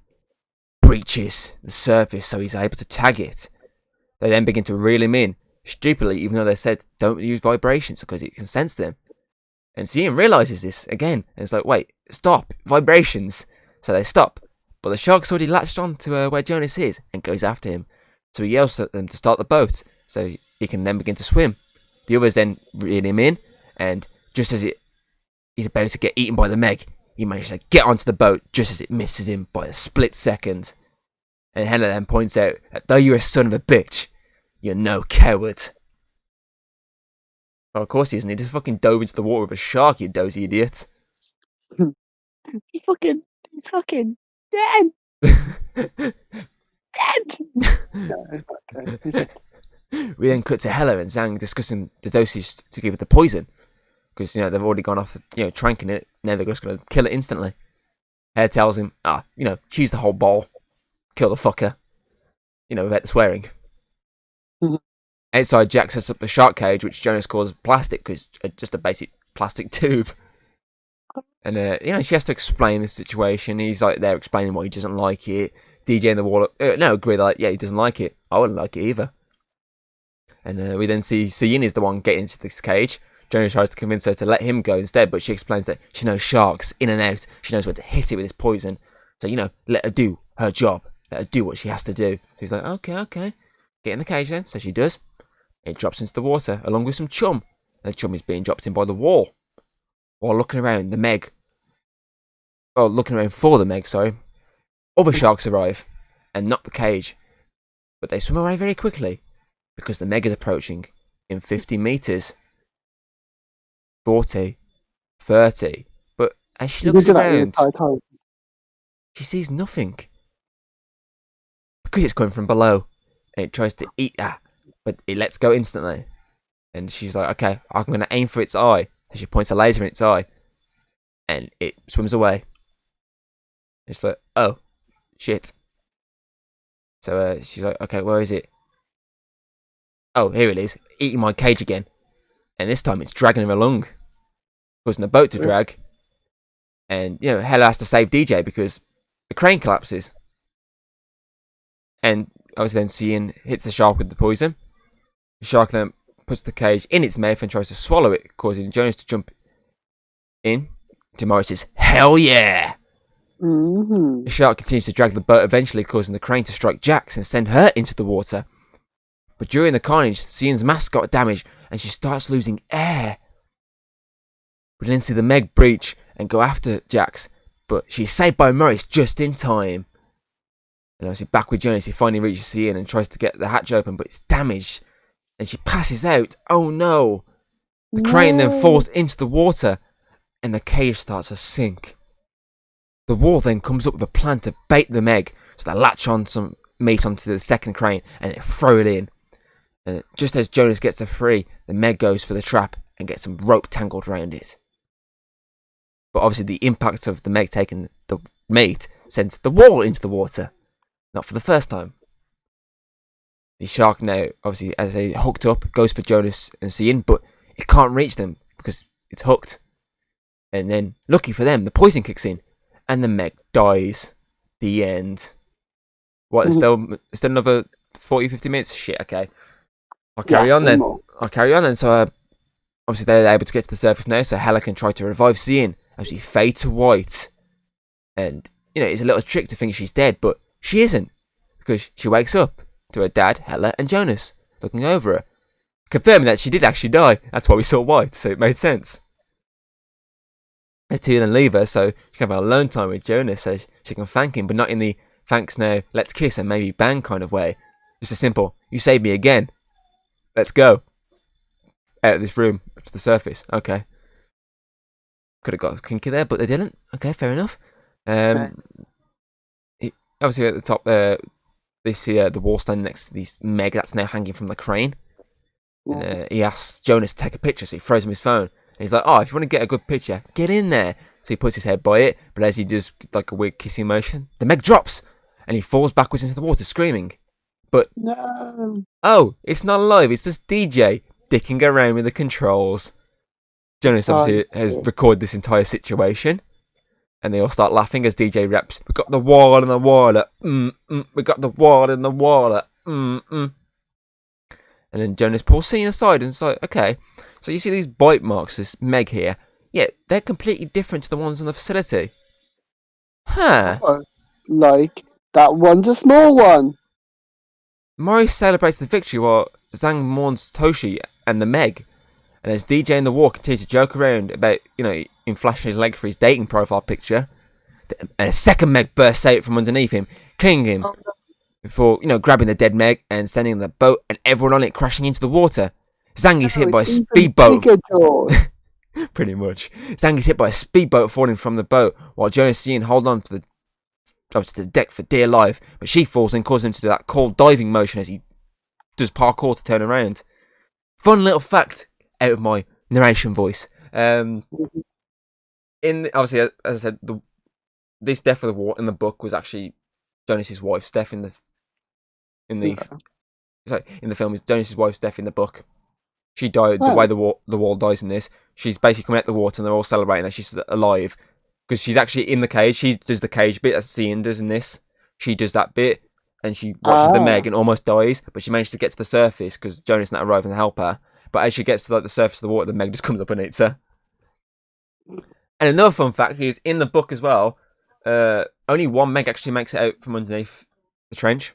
Speaker 1: breaches the surface, so he's able to tag it. They then begin to reel him in, stupidly, even though they said don't use vibrations because it can sense them. And Cian realises this again, and it's like, wait, stop, vibrations. So they stop, but the shark's already latched on to where Jonas is and goes after him. So he yells at them to start the boat, so he can then begin to swim. The others then reel him in, and just as he's about to get eaten by the Meg, he manages to get onto the boat just as it misses him by a split second. And Hannah then points out that though you're a son of a bitch, you're no coward. Well, of course he isn't. He just fucking dove into the water with a shark, you dozy idiot.
Speaker 2: He's fucking dead.
Speaker 1: We then cut to Hella and Zhang discussing the dosage to give it the poison. Because, they've already gone off, tranking it. Now they're just going to kill it instantly. Hare tells him, choose the whole bowl. Kill the fucker. Without the swearing. Outside, Jack sets up the shark cage, which Jonas calls plastic, because it's just a basic plastic tube. And, she has to explain the situation. He's like there explaining why he doesn't like it. DJ in the wall, agree that, he doesn't like it. I wouldn't like it either. And we then see Cian is the one getting into this cage. Jonas tries to convince her to let him go instead, but she explains that she knows sharks in and out. She knows when to hit it with this poison. So, let her do her job. Let her do what she has to do. He's like, okay. Get in the cage then. So she does. It drops into the water, along with some chum. And the chum is being dropped in by the wall. While looking around for the Meg, other sharks arrive, and not the cage. But they swim away very quickly, because the Meg is approaching in 50 meters. 40, 30. But as she looks around, she sees nothing. Because it's coming from below, and it tries to eat that, but it lets go instantly. And she's like, okay, I'm going to aim for its eye. And she points a laser in its eye, and it swims away. It's like, oh, shit. So she's like, okay, where is it? Oh, here it is, eating my cage again. And this time it's dragging her along. Causing the boat to drag. And, Hella has to save DJ because the crane collapses. And obviously then Cian hits the shark with the poison. The shark then puts the cage in its mouth and tries to swallow it, causing Jonas to jump in. To Morris's, hell yeah!
Speaker 2: Mm-hmm.
Speaker 1: The shark continues to drag the boat, eventually causing the crane to strike Jax and send her into the water. But during the carnage, Cian's mask got damaged and she starts losing air. We then see the Meg breach and go after Jax, but she's saved by Morris just in time. And obviously back with Jonas, he finally reaches Cian and tries to get the hatch open, but it's damaged. And she passes out. Oh no! The crane then falls into the water and the cage starts to sink. The wall then comes up with a plan to bait the Meg, so they latch on some meat onto the second crane and they throw it in. And just as Jonas gets her free, the Meg goes for the trap and gets some rope tangled around it. But obviously the impact of the Meg taking the meat sends the wall into the water. Not for the first time. The shark now, obviously, as they hooked up, goes for Jonas and Cian, but it can't reach them because it's hooked. And then, lucky for them, the poison kicks in, and the Meg dies. The end. What, there's still another 40-50 minutes? Shit, okay. I'll carry on then. So, obviously, they're able to get to the surface now, so Hella can try to revive Cian as she fades to white. And, it's a little trick to think she's dead, but she isn't, because she wakes up to her dad, Hella, and Jonas looking over her, confirming that she did actually die. That's why we saw white, so it made sense. Let's two then leave her, so she can have alone time with Jonas, so she can thank him, but not in the thanks now, let's kiss and maybe bang kind of way. Just a simple, you saved me again. Let's go. Out of this room, up to the surface. Okay. Could have got kinky there, but they didn't. Okay, fair enough. Obviously at the top they see the wall standing next to this Meg that's now hanging from the crane. And he asks Jonas to take a picture, so he throws him his phone. And he's like, oh, if you want to get a good picture, get in there. So he puts his head by it, but as he does like a weird kissing motion, the Meg drops, and he falls backwards into the water, screaming. But, oh, it's not alive, it's just DJ dicking around with the controls. Jonas obviously has recorded this entire situation. And they all start laughing as DJ raps, we got the wall in the water, we got the wall in the water, And then Jonas pulls Cian aside and is like, okay, so you see these bite marks, this Meg here, yeah, they're completely different to the ones on the facility. Huh.
Speaker 2: Like, that one's a small one.
Speaker 1: Morris celebrates the victory while Zhang mourns Toshi and the Meg. And as DJ and the War continue to joke around about, in flashing his leg for his dating profile picture, a second Meg bursts out from underneath him, clinging him, before, grabbing the dead Meg and sending the boat and everyone on it crashing into the water. Zhang is hit by a speedboat. Pretty much. Zhang is hit by a speedboat falling from the boat, while Jonas and Cian hold on to the deck for dear life, but she falls and causes him to do that cold diving motion as he does parkour to turn around. Fun little fact out of my narration voice. Obviously, as I said, this death of the war in the book was actually Jonas's wife's death in the film is Jonas's wife's death in the book. She died the way the wall dies in this. She's basically coming out the water and they're all celebrating that she's alive because she's actually in the cage. She does the cage bit as Cian does in this. She does that bit and she watches the Meg and almost dies, but she managed to get to the surface because Jonas not arrived and help her. But as she gets to like the surface of the water, the Meg just comes up and eats her. And another fun fact is, in the book as well, only one Meg actually makes it out from underneath the trench.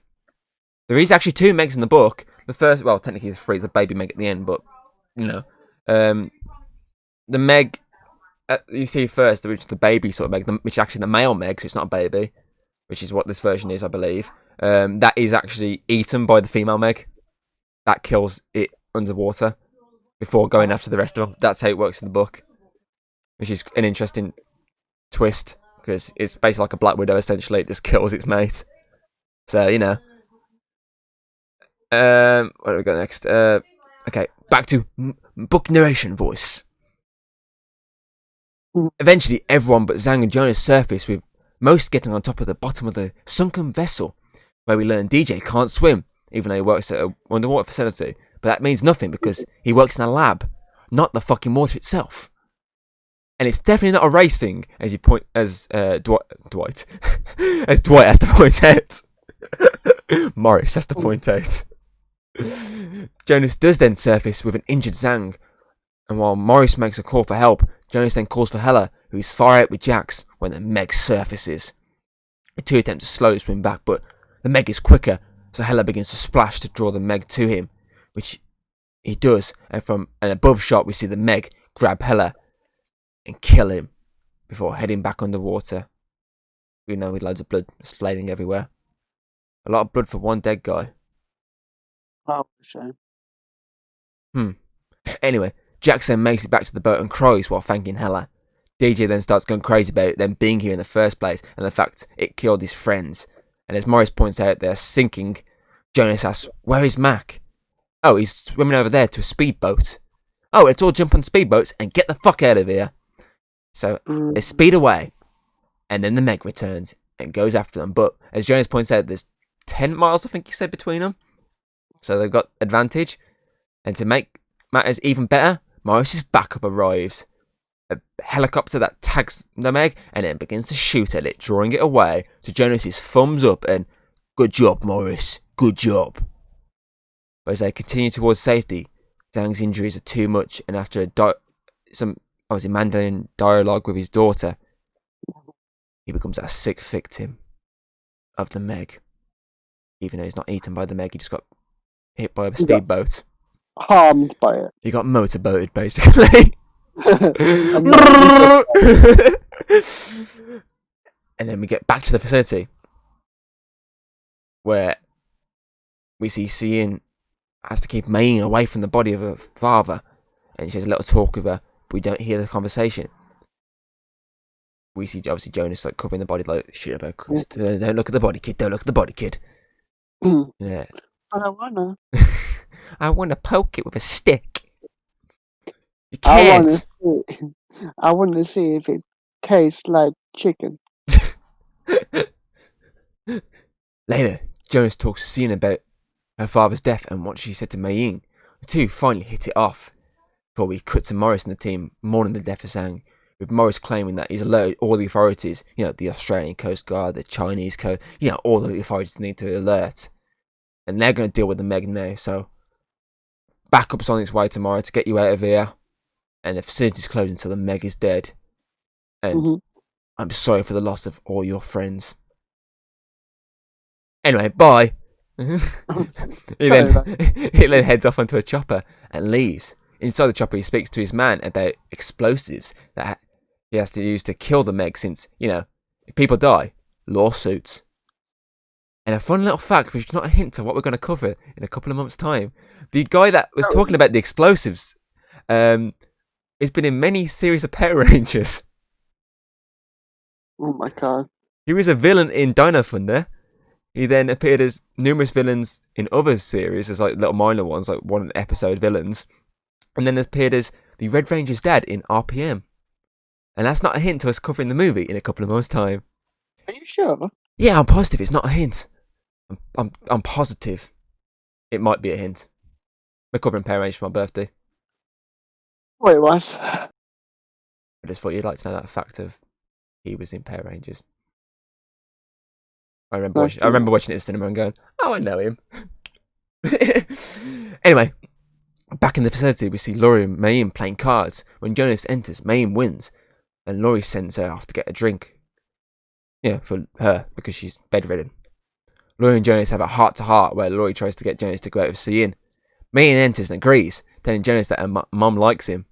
Speaker 1: There is actually 2 Megs in the book. The first, well, technically there's 3. It's a baby Meg at the end, but, you know. The Meg you see first, which is the baby sort of Meg, which is actually the male Meg, so it's not a baby, which is what this version is, I believe. That is actually eaten by the female Meg. That kills it underwater before going after the rest of them. That's how it works in the book, which is an interesting twist, because it's basically like a Black Widow, essentially. It just kills its mate. So, you know. Where do we go next? Okay, back to book narration voice. Eventually, everyone but Zhang and Jonas surface, with most getting on top of the bottom of the sunken vessel, where we learn DJ can't swim, even though he works at an underwater facility. But that means nothing, because he works in a lab, not the fucking water itself. And it's definitely not a race thing, as Dwight has to point out. Morris has to point out. Jonas does then surface with an injured Zhang, and while Morris makes a call for help, Jonas then calls for Hela, who is far out with Jax when the Meg surfaces. The 2 attempt to slowly swim back, but the Meg is quicker, so Hela begins to splash to draw the Meg to him, which he does, and from an above shot we see the Meg grab Hela and kill him before heading back underwater. We know with loads of blood splatting everywhere. A lot of blood for one dead guy.
Speaker 2: Oh, shame.
Speaker 1: Anyway, Jax then makes it back to the boat and cries while thanking Hela. DJ then starts going crazy about them being here in the first place and the fact it killed his friends. And as Morris points out, they're sinking. Jonas asks, "Where is Mac?" "Oh, he's swimming over there to a speedboat." "Oh, let's all jump on speedboats and get the fuck out of here." So they speed away, and then the Meg returns and goes after them. But as Jonas points out, there's 10 miles, I think he said, between them. So they've got advantage. And to make matters even better, Morris's backup arrives. A helicopter that tags the Meg and then begins to shoot at it, drawing it away to Jonas's thumbs up and "Good job, Morris. Good job." But as they continue towards safety, Zhang's injuries are too much, and after some obviously Mandarin dialogue with his daughter, he becomes a sick victim of the Meg. Even though he's not eaten by the Meg, he just got hit by a speedboat.
Speaker 2: Harmed by it.
Speaker 1: He got motorboated, basically. And then we get back to the facility, where we see Siyin has to keep Mei away from the body of her father, and she has a little talk with her, but we don't hear the conversation. We see obviously Jonas like covering the body, like, "Shit about don't look at the body, kid. Don't look at the body, kid." Yeah.
Speaker 2: I don't wanna.
Speaker 1: I want to poke it with a stick. You can't.
Speaker 2: I want to see if it tastes like chicken.
Speaker 1: Later, Jonas talks to Sian about her father's death and what she said to Mei Ying. The 2 finally hit it off. Before we cut to Morris and the team mourning the death of Zhang, with Morris claiming that he's alerted all the authorities, the Australian Coast Guard, the Chinese Coast, all the authorities need to alert. And they're going to deal with the Meg now, so backup's on its way tomorrow to get you out of here. And the facility's closed until the Meg is dead. And I'm sorry for the loss of all your friends. Anyway, bye. he then heads off onto a chopper and leaves. Inside the chopper, he speaks to his man about explosives that he has to use to kill the Meg, since, if people die, lawsuits. And a fun little fact, which is not a hint to what we're going to cover in a couple of months' time. The guy that was talking about the explosives has been in many series of Power Rangers.
Speaker 2: Oh my god.
Speaker 1: He was a villain in Dino Thunder. He then appeared as numerous villains in other series, as like little minor ones, like one episode villains. And then appeared as the Red Ranger's dad in RPM. And that's not a hint to us covering the movie in a couple of months' time.
Speaker 2: Are you sure?
Speaker 1: Yeah, I'm positive. It's not a hint. I'm positive. It might be a hint. We're covering Power Rangers for my birthday.
Speaker 2: Well, it was.
Speaker 1: I just thought you'd like to know that fact of he was in Power Rangers. I remember watching it in the cinema and going, "Oh, I know him." Anyway, Back in the facility, we see Laurie and Mayim playing cards. When Jonas enters, Mayim wins, and Laurie sends her off to get a drink. For her, because she's bedridden. Laurie and Jonas have a heart-to-heart where Laurie tries to get Jonas to go out with Cian. Mayim enters and agrees, telling Jonas that her mum likes him.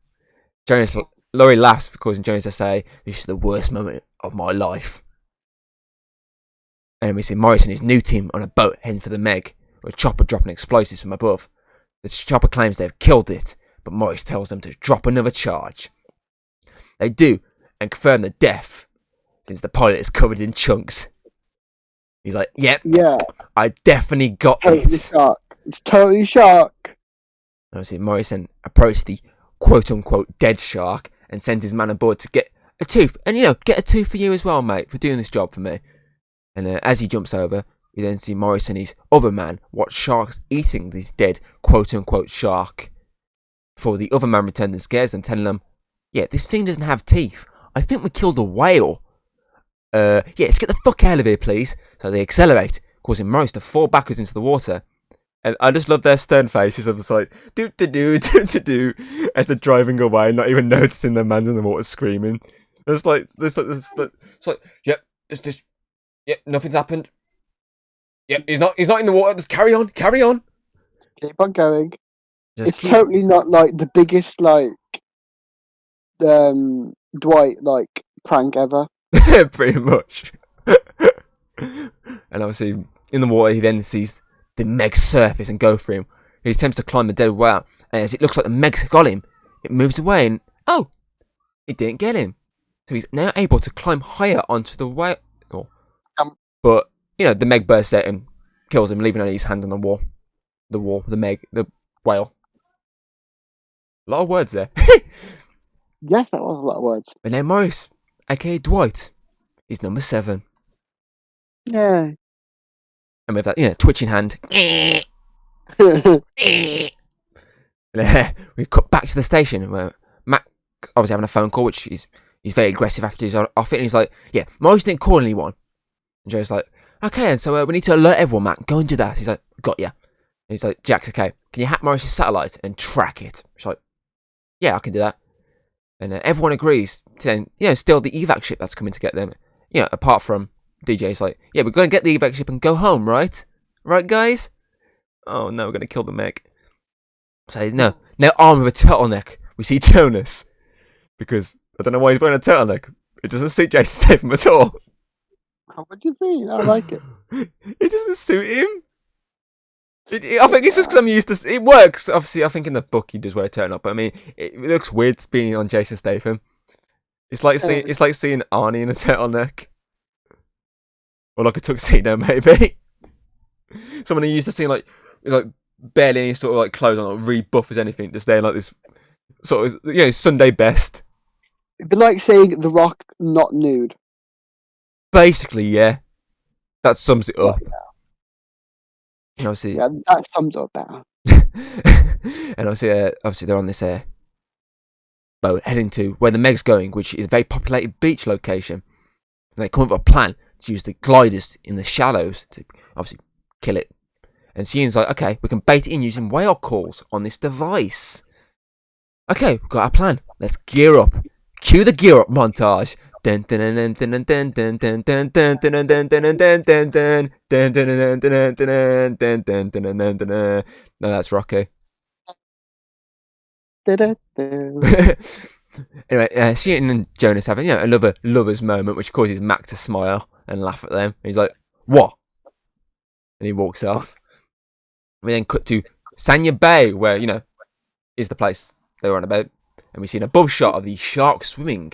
Speaker 1: Laurie laughs, causing Jonas to say, "This is the worst moment of my life." And then we see Morris and his new team on a boat heading for the Meg, with a chopper dropping explosives from above. The chopper claims they've killed it, but Morris tells them to drop another charge. They do, and confirm the death, since the pilot is covered in chunks. He's like, "Yep,
Speaker 2: Yeah.
Speaker 1: I definitely got this."
Speaker 2: It's totally shark.
Speaker 1: Obviously, Morrison approached the quote-unquote dead shark and sends his man aboard to get a tooth. And, get a tooth for you as well, mate, for doing this job for me. And as he jumps over, we then see Morris and his other man watch sharks eating this dead quote-unquote shark. Before the other man returns and scares them, telling them, "Yeah, this thing doesn't have teeth. I think we killed a whale. Let's get the fuck out of here, please." So they accelerate, causing Morris to fall backwards into the water. And I just love their stern faces of just like, do, as they're driving away, not even noticing their man's in the water screaming. It's like, yep, nothing's happened. Yep, he's not in the water, just carry on.
Speaker 2: Keep on going.
Speaker 1: Just
Speaker 2: It's totally not like the biggest, Dwight, prank ever.
Speaker 1: pretty much. And obviously, in the water, he then sees the Meg surface and go for him. He attempts to climb the dead whale, and as it looks like the Meg's got him, it moves away, and it didn't get him. So he's now able to climb higher onto the whale. But the Meg bursts out and kills him, leaving only his hand on the wall. The whale. A lot of words there.
Speaker 2: Yes, that was a lot of words.
Speaker 1: And then Morris, aka Dwight, is number 7.
Speaker 2: Yeah.
Speaker 1: And with that, twitching hand. We cut back to the station where Mac obviously having a phone call, which he's very aggressive after he's off it, and he's like, "Yeah, Morris didn't call anyone." And Joe's like, "Okay, and so we need to alert everyone, Mac. Go and do that." He's like, "Got ya." And he's like, "Jack's okay. Can you hack Morris's satellite and track it?" She's like, "Yeah, I can do that." And everyone agrees to, steal the evac ship that's coming to get them. Apart from DJ's like, "Yeah, we're going to get the evac ship and go home, right? Right, guys?" "Oh, no, we're going to kill the Meg." So, no, now armed with a turtleneck, we see Jonas. Because, I don't know why he's wearing a turtleneck. It doesn't suit Jason Statham at all.
Speaker 2: What do you mean? I like it.
Speaker 1: It doesn't suit him. I think it's just because I'm used to... It works. Obviously, I think in the book he does wear a turtleneck. But, I mean, it looks weird being on Jason Statham. It's like seeing Arnie in a turtleneck. Or like a tuxedo, maybe. Someone who used to see barely any sort of clothes on, really buff as anything, just there like this sort of Sunday best.
Speaker 2: It'd be like saying The Rock not nude.
Speaker 1: Basically, yeah. That sums it up. And obviously,
Speaker 2: yeah, that sums it up better.
Speaker 1: and obviously they're on this boat heading to where the Meg's going, which is a very populated beach location. And they come up with a plan to use the gliders in the shallows to obviously kill it. And Cian's like, "Okay, we can bait it in using whale calls on this device. Okay, we've got our plan. Let's gear up. Cue the gear up montage. No, that's Rocky. Anyway, Cian and Jonas have another lovers moment, which causes Mac to smile and laugh at them. And he's like, "What?" And he walks off. We then cut to Sanya Bay, where, is the place they were on about. And we see an above shot of the shark swimming.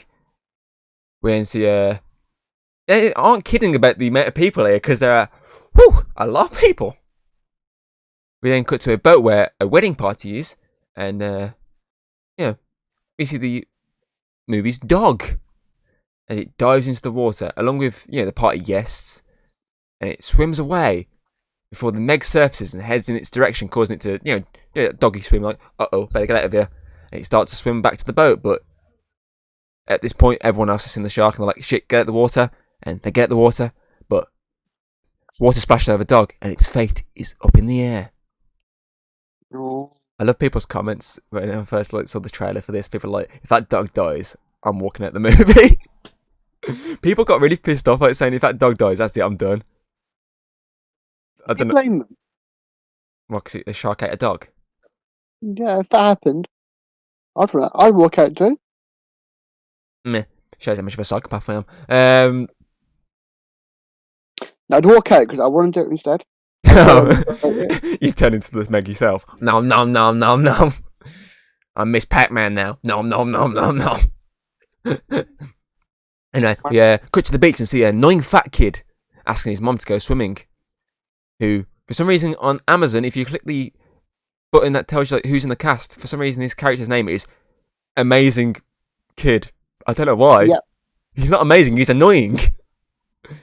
Speaker 1: We then see, they aren't kidding about the amount of people here, because there are, a lot of people. We then cut to a boat where a wedding party is, and, we see the movie's dog. And it dives into the water, along with, the party guests. And it swims away before the Meg surfaces and heads in its direction, causing it to, doggy swim, like, uh-oh, better get out of here. And it starts to swim back to the boat, but at this point, everyone else has seen the shark, and they're like, "Shit, get out the water." And they get out the water, but water splashes over the dog, and its fate is up in the air.
Speaker 2: Oh.
Speaker 1: I love people's comments when I first saw the trailer for this. People are like, if that dog dies, I'm walking out the movie. People got really pissed off like saying, if that dog dies, that's it, I'm done. I
Speaker 2: You
Speaker 1: don't know.
Speaker 2: blame them.
Speaker 1: What, because the shark ate a dog?
Speaker 2: Yeah, if that happened, I'd walk out too.
Speaker 1: Meh. Shows how much of a psychopath I am.
Speaker 2: I'd walk out because I want to do it instead.
Speaker 1: You turn into the Meg yourself. Nom nom nom nom nom. I'm Miss Pac-Man now. Nom nom nom nom nom. Anyway, yeah, cut to the beach and see an annoying fat kid asking his mom to go swimming. Who, for some reason, on Amazon, if you click the button that tells you like, who's in the cast, for some reason his character's name is Amazing Kid. I don't know why.
Speaker 2: Yeah.
Speaker 1: He's not amazing. He's annoying. Because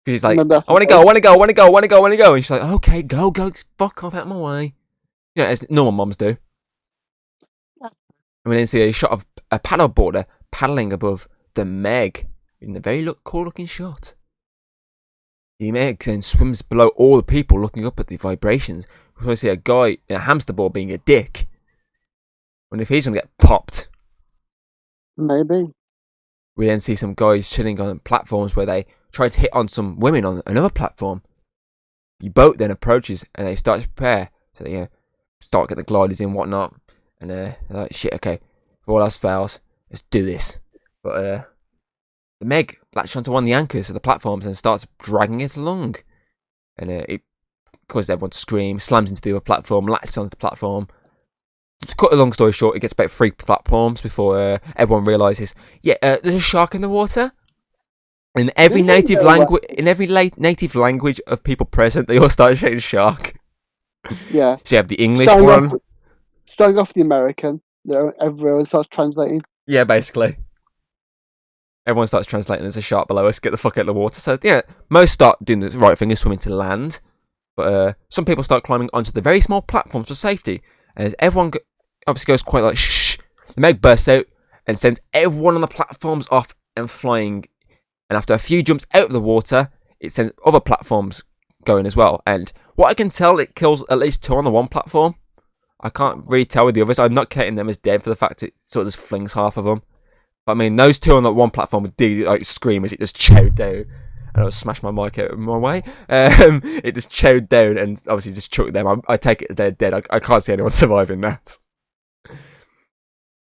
Speaker 1: he's like,
Speaker 2: No,
Speaker 1: I want to go, I want to go, I want to go, I want to go, I want to go. And she's like, okay, go, fuck off out of my way. You know, as normal mums do. And we then see a shot of a paddleboarder paddling above the Meg in a very cool looking shot. The Meg then swims below all the people looking up at the vibrations. We see a guy in a hamster ball being a dick. And if he's going to get popped.
Speaker 2: Maybe.
Speaker 1: We then see some guys chilling on platforms where they try to hit on some women on another platform. The boat then approaches and they start to prepare. So they start getting the gliders in and whatnot. And they're like, shit, okay, if all else fails, let's do this. But the Meg latches onto one of the anchors of the platforms and starts dragging it along. And it causes everyone to scream, slams into the other platform, latches onto the platform. To cut a long story short, it gets about 3 platforms before everyone realises, there's a shark in the water. In every native language of people present, they all start shouting shark.
Speaker 2: Yeah.
Speaker 1: So you have the English one.
Speaker 2: Starting off the American, everyone starts translating.
Speaker 1: Yeah, basically. Everyone starts translating, there's a shark below us, get the fuck out of the water. So, yeah, most start doing the right thing and swimming to land. But some people start climbing onto the very small platforms for safety. And as everyone obviously goes quite like, shh, the Meg bursts out and sends everyone on the platforms off and flying. And after a few jumps out of the water, it sends other platforms going as well. And what I can tell, it kills at least 2 on the one platform. I can't really tell with the others. I'm not counting them as dead for the fact it sort of just flings half of them. But I mean, those 2 on that one platform did like scream as it just chowed down. And I smashed my mic out of my way. It just chowed down and obviously just chucked them. I take it as they're dead. I can't see anyone surviving that.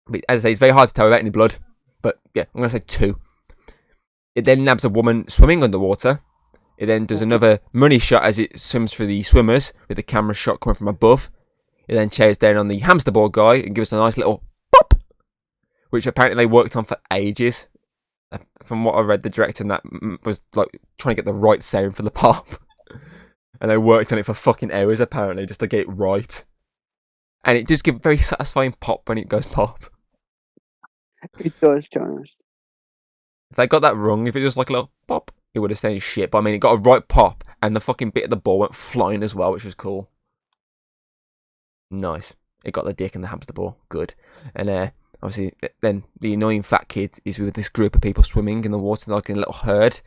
Speaker 1: But as I say, it's very hard to tell without any blood. But yeah, I'm going to say 2. It then nabs a woman swimming underwater. It then does another money shot as it swims through the swimmers with the camera shot coming from above. It then chows down on the hamster ball guy and gives us a nice little pop, which apparently they worked on for ages. From what I read, the director in that was like trying to get the right sound for the pop. And they worked on it for fucking hours apparently just to get it right. And it does give a very satisfying pop when it goes pop.
Speaker 2: It does, Jonas.
Speaker 1: If they got that wrong, if it was like a little pop, it would have stayed shit. But I mean, it got a right pop, and the fucking bit of the ball went flying as well, which was cool. Nice. It got the dick and the hamster ball. Good. And obviously, then the annoying fat kid is with this group of people swimming in the water like in a little herd.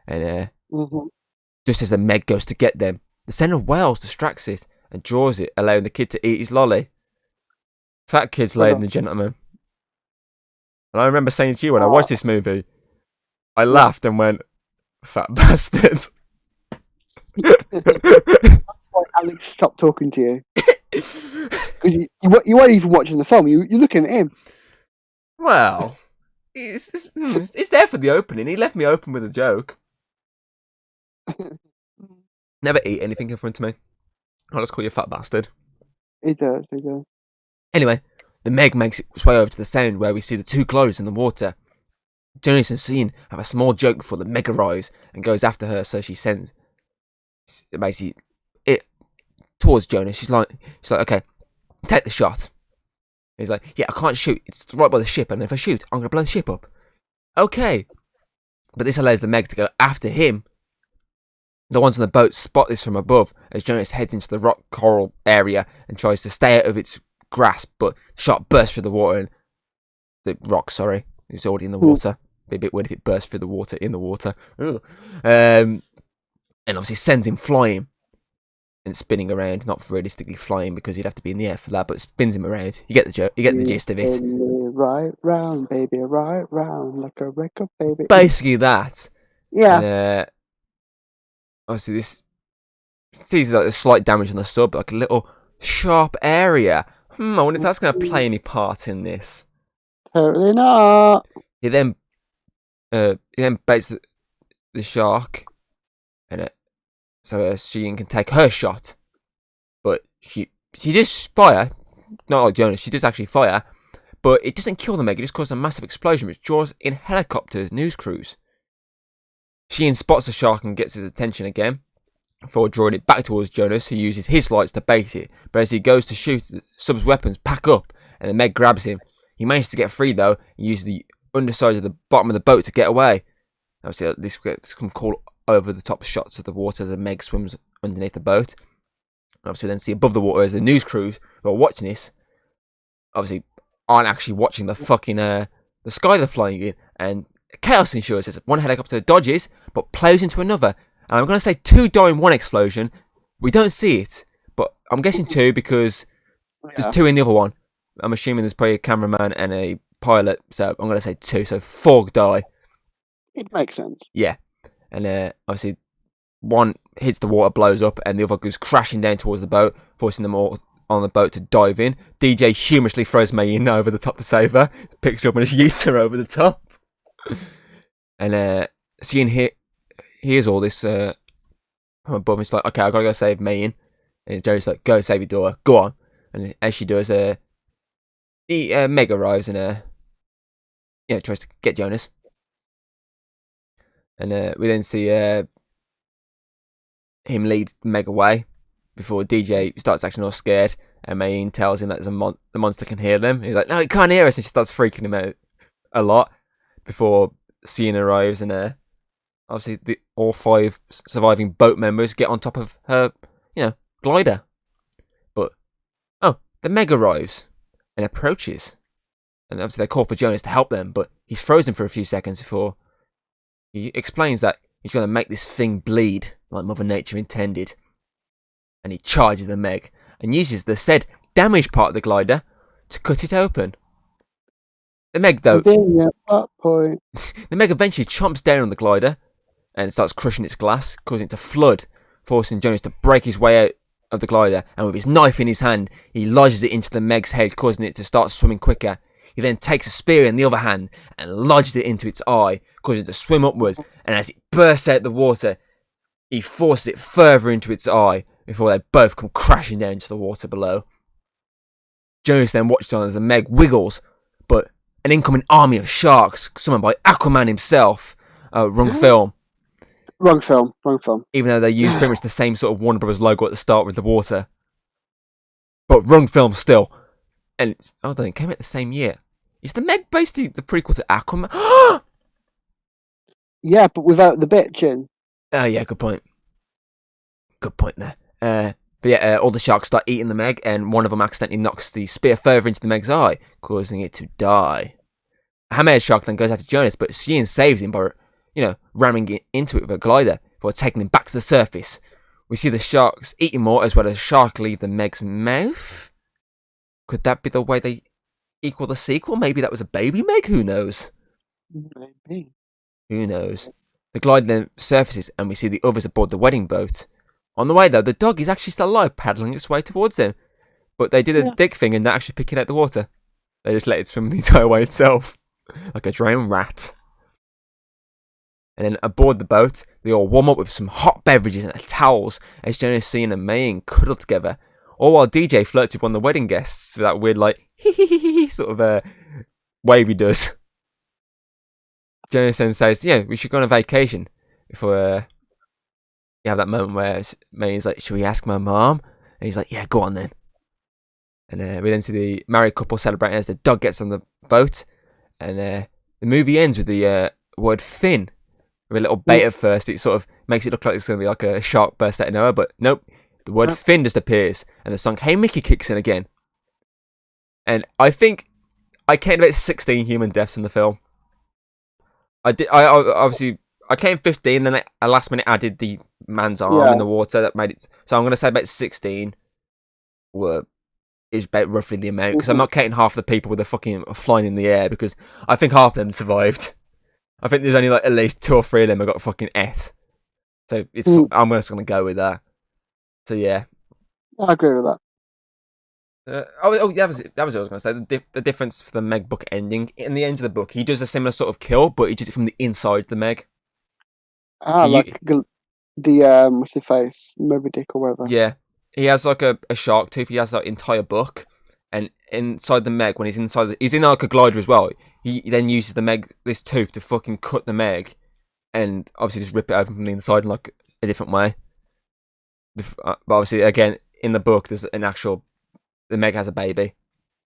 Speaker 1: And just as the Meg goes to get them, the scent of whales distracts it and draws it, allowing the kid to eat his lolly. Fat kids, ladies and gentlemen. And I remember saying to you when I watched this movie, I laughed and went, fat bastard.
Speaker 2: That's why Alex stopped talking to you. Because you weren't even watching the film, you're looking at him.
Speaker 1: Well, it's there for the opening. He left me open with a joke. Never eat anything in front of me. I'll just call you a fat bastard.
Speaker 2: He does.
Speaker 1: Anyway, the Meg makes its way over to the sound where we see the 2 gliders in the water. Jonas and Sean have a small joke before the Meg arrives and goes after her, so she sends basically it towards Jonas. She's like, okay, take the shot. He's like, yeah, I can't shoot. It's right by the ship, and if I shoot, I'm gonna blow the ship up. Okay, but this allows the Meg to go after him. The ones on the boat spot this from above as Jonas heads into the rock coral area and tries to stay out of its grasp, but the shot bursts through the water and the rock. Sorry, it's already in the water. Be a bit weird if it burst through the water in the water. And obviously sends him flying. and spinning around, not realistically flying because he'd have to be in the air for that, but spins him around. You get the joke. You get the gist of it.
Speaker 2: Spin me right round, baby, right round like a record, baby.
Speaker 1: Basically that.
Speaker 2: Yeah.
Speaker 1: And obviously this sees like a slight damage on the sub, like a little sharp area. I wonder if that's going to play any part in this.
Speaker 2: Totally not.
Speaker 1: He then baits the shark, and so she can take her shot, but she does fire, not like Jonas. She does actually fire, but it doesn't kill the Meg. It just causes a massive explosion, which draws in helicopters, news crews. Sheehan spots the shark and gets his attention again, before drawing it back towards Jonas, who uses his lights to bait it. But as he goes to shoot, the sub's weapons pack up, and the Meg grabs him. He manages to get free though, and uses the underside of the bottom of the boat to get away. Obviously, this can call over the top shots of the water as the Meg swims underneath the boat. Obviously, we then see above the water as the news crews who are watching this, obviously, aren't actually watching the fucking the sky they're flying in, and chaos ensures as one helicopter dodges but plows into another. And I'm going to say 2 die in one explosion. We don't see it, but I'm guessing 2 because there's 2 in the other one. I'm assuming there's probably a cameraman and a pilot, so I'm going to say 2, so 4 die.
Speaker 2: It makes sense.
Speaker 1: Yeah, and obviously one hits the water, blows up, and the other goes crashing down towards the boat, forcing them all on the boat to dive in. DJ humorously throws May in over the top to save her, picks her up and just yeets her over the top. And seeing hears all this from above, it's like, okay, I gotta go save May in. And Jerry's like, go save your daughter, go on. And as she does, Meg arrives and tries to get Jonas. And we then see him lead Meg away before DJ starts acting all scared, and Mayne tells him that the monster can hear them. He's like, no, it can't hear us, and she starts freaking him out a lot before Cian arrives, and obviously all 5 surviving boat members get on top of her, glider. But the Meg arrives and approaches, and obviously they call for Jonas to help them, but he's frozen for a few seconds before he explains that he's going to make this thing bleed like Mother Nature intended. And he charges the Meg and uses the said damaged part of the glider to cut it open. The Meg, though,
Speaker 2: at that point,
Speaker 1: the Meg eventually chomps down on the glider and starts crushing its glass, causing it to flood, forcing Jonas to break his way out of the glider. And with his knife in his hand, he lodges it into the Meg's head, causing it to start swimming quicker. He then takes a spear in the other hand and lodges it into its eye, causing it to swim upwards. And as it bursts out the water, he forces it further into its eye before they both come crashing down into the water below. Jonas then watches on as the Meg wiggles, but an incoming army of sharks, summoned by Aquaman himself, wrong film. Even though they use pretty much the same sort of Warner Brothers logo at the start with the water. But wrong film still. And, it came out the same year. Is the Meg basically the prequel to Aquaman?
Speaker 2: Yeah, but without the bitching.
Speaker 1: Yeah, good point. Good point there. But yeah, all the sharks start eating the Meg, and one of them accidentally knocks the spear further into the Meg's eye, causing it to die. A hammerhead shark then goes after Jonas, but Cian saves him by, ramming it into it with a glider before taking him back to the surface. We see the sharks eating more, as well as a shark leave the Meg's mouth. Could that be the way they equal the sequel? Maybe that was a baby Meg? Who knows?
Speaker 2: Maybe.
Speaker 1: Who knows? The glider then surfaces, and we see the others aboard the wedding boat. On the way, though, the dog is actually still alive, paddling its way towards them. But they did a dick thing and not actually pick it out the water. They just let it swim the entire way itself. Like a drowned rat. And then aboard the boat, they all warm up with some hot beverages and towels as Jonas, Cian and Mayne cuddle together. All while DJ flirts with one of the wedding guests with that weird, sort of wave he does. Jonas then says, we should go on a vacation before you have that moment where Mayne's like, should we ask my mom? And he's like, yeah, go on then. And we then see the married couple celebrating as the dog gets on the boat. And the movie ends with the word fin. With a little bait at first, it sort of makes it look like it's going to be like a shark burst out of nowhere, but nope. The word fin just appears, and the song Hey Mickey kicks in again. And I think I counted about 16 human deaths in the film. I counted 15, then I last minute added the man's arm in the water that made it. So I'm going to say about 16 is about roughly the amount, because I'm not counting half the people with the fucking flying in the air, because I think half of them survived. I think there's only like at least 2 or 3 of them have got fucking et. So I'm just going to go with that. So yeah.
Speaker 2: I agree with that.
Speaker 1: Yeah, that was what I was going to say. The difference for the Meg book ending. In the end of the book, he does a similar sort of kill, but he does it from the inside the Meg.
Speaker 2: Like the what's his face, Moby Dick or whatever.
Speaker 1: Yeah, he has like a shark tooth. He has that entire book, and inside the Meg, when he's inside, he's in like a glider as well. He then uses the Meg, this tooth, to fucking cut the Meg, and obviously just rip it open from the inside in like a different way. But obviously, again, in the book, there's an actual. The Meg has a baby,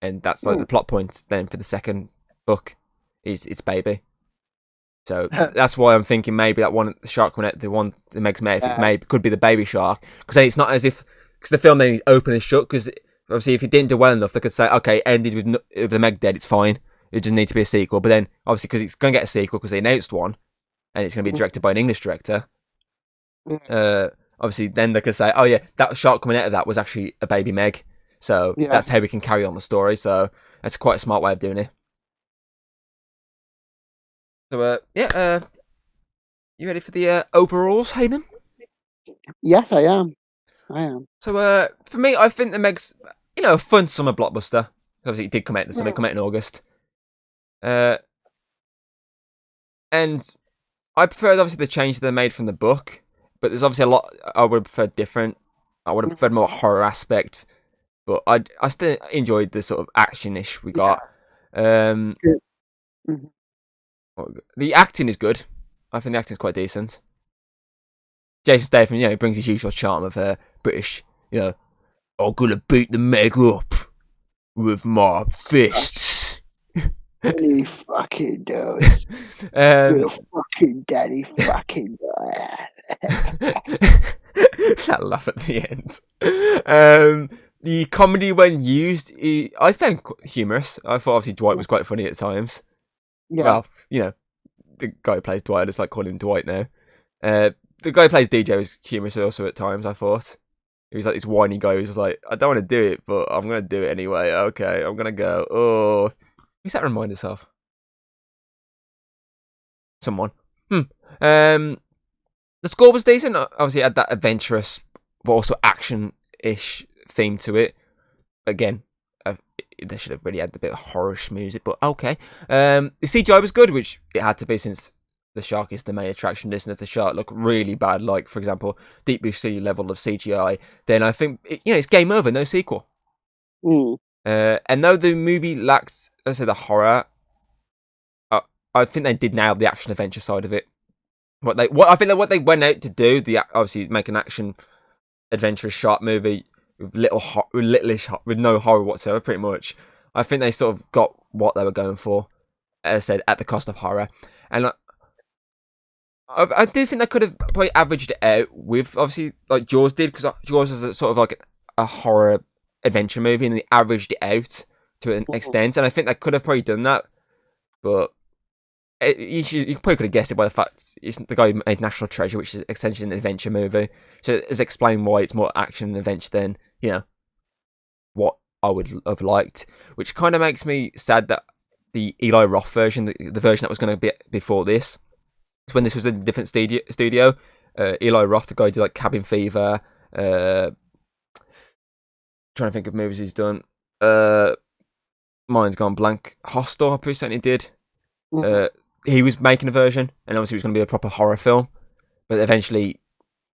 Speaker 1: and that's like the plot point then for the second book is its baby. So that's why I'm thinking maybe that one, the shark one, the Meg's mate, maybe could be the baby shark, because then it's not as if, because the film then is open and shut, because obviously if it didn't do well enough, they could say, okay, ended with the Meg dead, it's fine, it doesn't need to be a sequel. But then obviously because it's going to get a sequel because they announced one, and it's going to be directed by an English director, obviously then they could say, oh yeah, that shark coming out of that was actually a baby Meg. So that's how we can carry on the story. So that's quite a smart way of doing it. So you ready for the overalls, Hayden?
Speaker 2: Yes, I am.
Speaker 1: So for me, I think the Meg's a fun summer blockbuster. Obviously, it did come out in the summer. It came out in August. And I preferred obviously the change they made from the book, but there's obviously a lot I would have preferred different. I would have preferred more horror aspect. But I still enjoyed the sort of action-ish we got. The acting is good. I think the acting is quite decent. Jason Statham, he brings his usual charm of British, I'm gonna beat the Meg up with my fists.
Speaker 2: And he fucking does. You're fucking daddy fucking
Speaker 1: that laugh at the end. The comedy, when used, I found humorous. I thought obviously Dwight was quite funny at times. Yeah. Well, the guy who plays Dwight, I just like calling him Dwight now. The guy who plays DJ was humorous also at times, I thought. He was like this whiny guy who's just like, I don't want to do it, but I'm going to do it anyway. Okay, I'm going to go. Oh, who's that remind us of? Someone. The score was decent. Obviously, it had that adventurous, but also action-ish theme to it. Again, they should have really had a bit of horror-ish music, but okay. The CGI was good, which it had to be since the shark is the main attraction, isn't it? If the shark looked really bad, like, for example, Deep Blue Sea level of CGI, then I think, it's game over, no sequel. And though the movie lacked, let's say, the horror, I think they did nail the action-adventure side of it. What they went out to do, obviously make an action adventurous shark movie with with no horror whatsoever, pretty much. I think they sort of got what they were going for, as I said, at the cost of horror. And I do think they could have probably averaged it out with, obviously, like Jaws did, because Jaws was a sort of like a horror adventure movie, and they averaged it out to an extent. And I think they could have probably done that, but you probably could have guessed it by the fact it's the guy who made National Treasure, which is essentially an adventure movie. So it's explained why it's more action and adventure than, what I would have liked. Which kind of makes me sad that the Eli Roth version, the version that was going to be before this, is when this was in a different studio. Eli Roth, the guy who did like Cabin Fever, trying to think of movies he's done. Mine's gone blank. Hostel, I pretty certainly did. He was making a version, and obviously it was going to be a proper horror film, but eventually,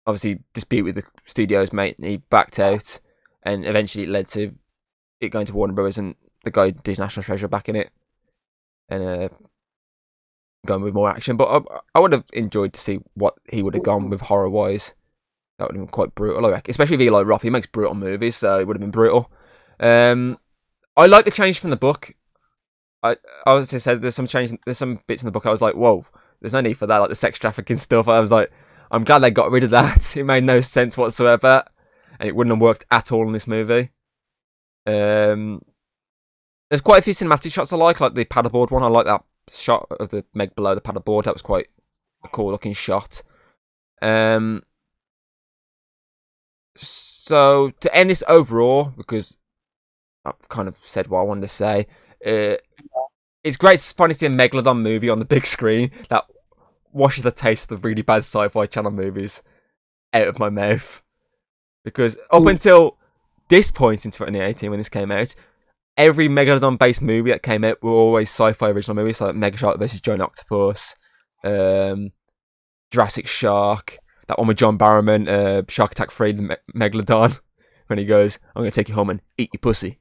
Speaker 1: obviously, dispute with the studios, mate, and he backed out, and eventually it led to it going to Warner Brothers, and the guy who did National Treasure back in it, and going with more action. But I would have enjoyed to see what he would have gone with horror-wise. That would have been quite brutal, I reckon. Especially with Eli Roth, he makes brutal movies, so it would have been brutal. I like the change from the book. I was just said there's some bits in the book I was like, whoa, there's no need for that, like the sex trafficking stuff. I was like, I'm glad they got rid of that. It made no sense whatsoever, and it wouldn't have worked at all in this movie. There's quite a few cinematic shots I like the paddleboard one. I like that shot of the Meg below the paddleboard. That was quite a cool looking shot. So to end this overall, because I've kind of said what I wanted to say, it's great to finally see a Megalodon movie on the big screen that washes the taste of the really bad Sci-Fi Channel movies out of my mouth. Because up until this point in 2018, when this came out, every Megalodon-based movie that came out were always sci-fi original movies, like Mega Shark vs. Giant Octopus, Jurassic Shark, that one with John Barrowman, Shark Attack 3, the Megalodon, when he goes, "I'm going to take you home and eat your pussy."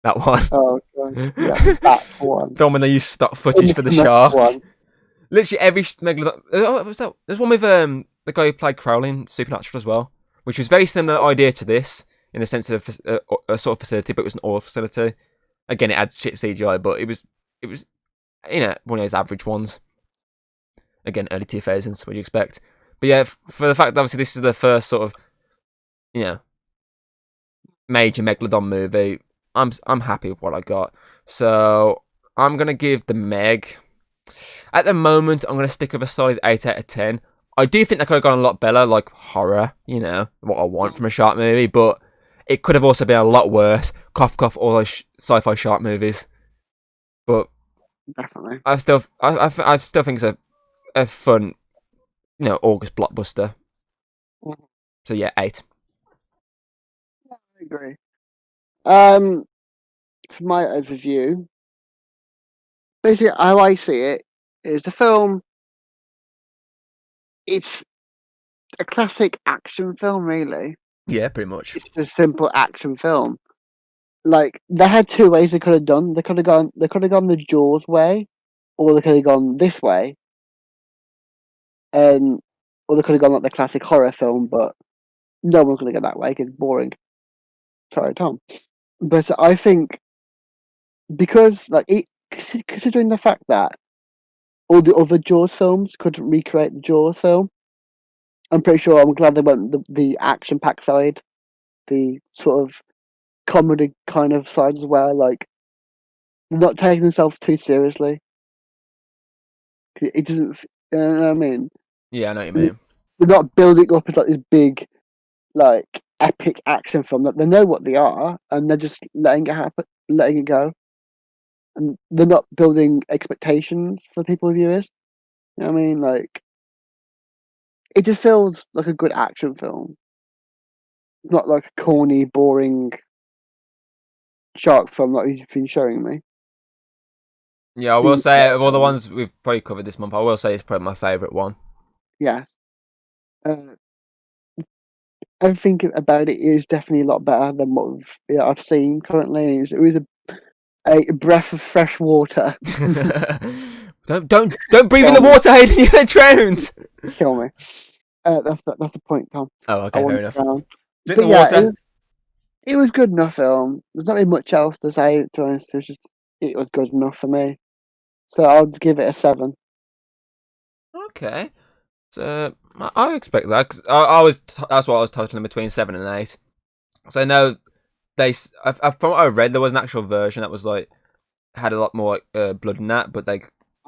Speaker 1: That one.
Speaker 2: Oh, God. Yeah, that one.
Speaker 1: The one when they use stock footage for the shark.
Speaker 2: One.
Speaker 1: Literally every Megalodon. Oh, was that? There's one with the guy who played Crowley in Supernatural as well, which was a very similar idea to this, in the sense of a sort of facility, but it was an oil facility. Again, it adds shit CGI, but it was one of those average ones. Again, early 2000s, what do you expect? But yeah, for the fact that obviously this is the first sort of, major Megalodon movie, I'm happy with what I got. So I'm gonna give the Meg. At the moment, I'm gonna stick with a solid 8 out of 10. I do think that could have gone a lot better, like horror, what I want from a shark movie, but it could have also been a lot worse. Cough, cough, all those sci-fi shark movies. But
Speaker 2: Definitely.
Speaker 1: I still think it's a fun, August blockbuster. So yeah, 8.
Speaker 2: I agree. For my overview, basically how I see it is the film. It's a classic action film, really.
Speaker 1: Yeah, pretty much.
Speaker 2: It's a simple action film. Like, they had two ways they could have done. They could have gone the Jaws way, or they could have gone this way. Or they could have gone like the classic horror film, but no one's gonna go that way because it's boring. Sorry, Tom. But I think because considering the fact that all the other Jaws films couldn't recreate the Jaws film, I'm glad they went the action pack side, the sort of comedy kind of side as well. Like, they're not taking themselves too seriously. It doesn't. You know what I mean?
Speaker 1: Yeah, I know what you mean.
Speaker 2: They're not building up as like this big, like, epic action film. That they know what they are, and they're just letting it happen, letting it go, and they're not building expectations for people viewers. You know what I mean? Like, it just feels like a good action film. It's not like a corny, boring shark film that you've been showing me.
Speaker 1: Yeah, I will say, of all the ones we've probably covered this month, I will say it's probably my favourite one.
Speaker 2: Yeah. Everything about it is definitely a lot better than what I've seen currently. It was a breath of fresh water.
Speaker 1: don't breathe in the water, Hayden. You're gonna drown.
Speaker 2: Kill me. That's the point, Tom.
Speaker 1: Oh, okay, fair enough. Drink
Speaker 2: but
Speaker 1: the water.
Speaker 2: It was good enough film. There's not really much else to say, to be honest. It was good enough for me. So I'll give it a 7.
Speaker 1: Okay. So I expect that, because that's what I was totaling between 7 and 8. So I know from what I read, there was an actual version that was like had a lot more blood in that, but they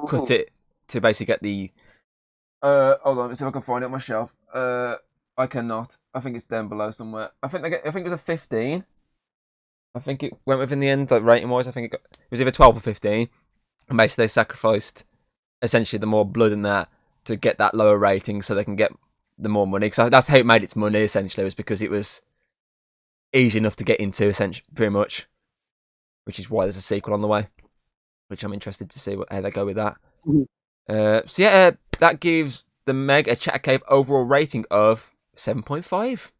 Speaker 1: cut it to basically get the. Hold on, let's see if I can find it on my shelf. I cannot. I think it's down below somewhere. I think it was a 15. I think it went within the end, like rating wise. I think it was either 12 or 15. And basically, they sacrificed essentially the more blood in that to get that lower rating, so they can get the more money. Because that's how it made its money. Essentially, was because it was easy enough to get into, essentially, pretty much. Which is why there's a sequel on the way. Which I'm interested to see how they go with that. So yeah, that gives the Meg a Chat Cave overall rating of 7.5.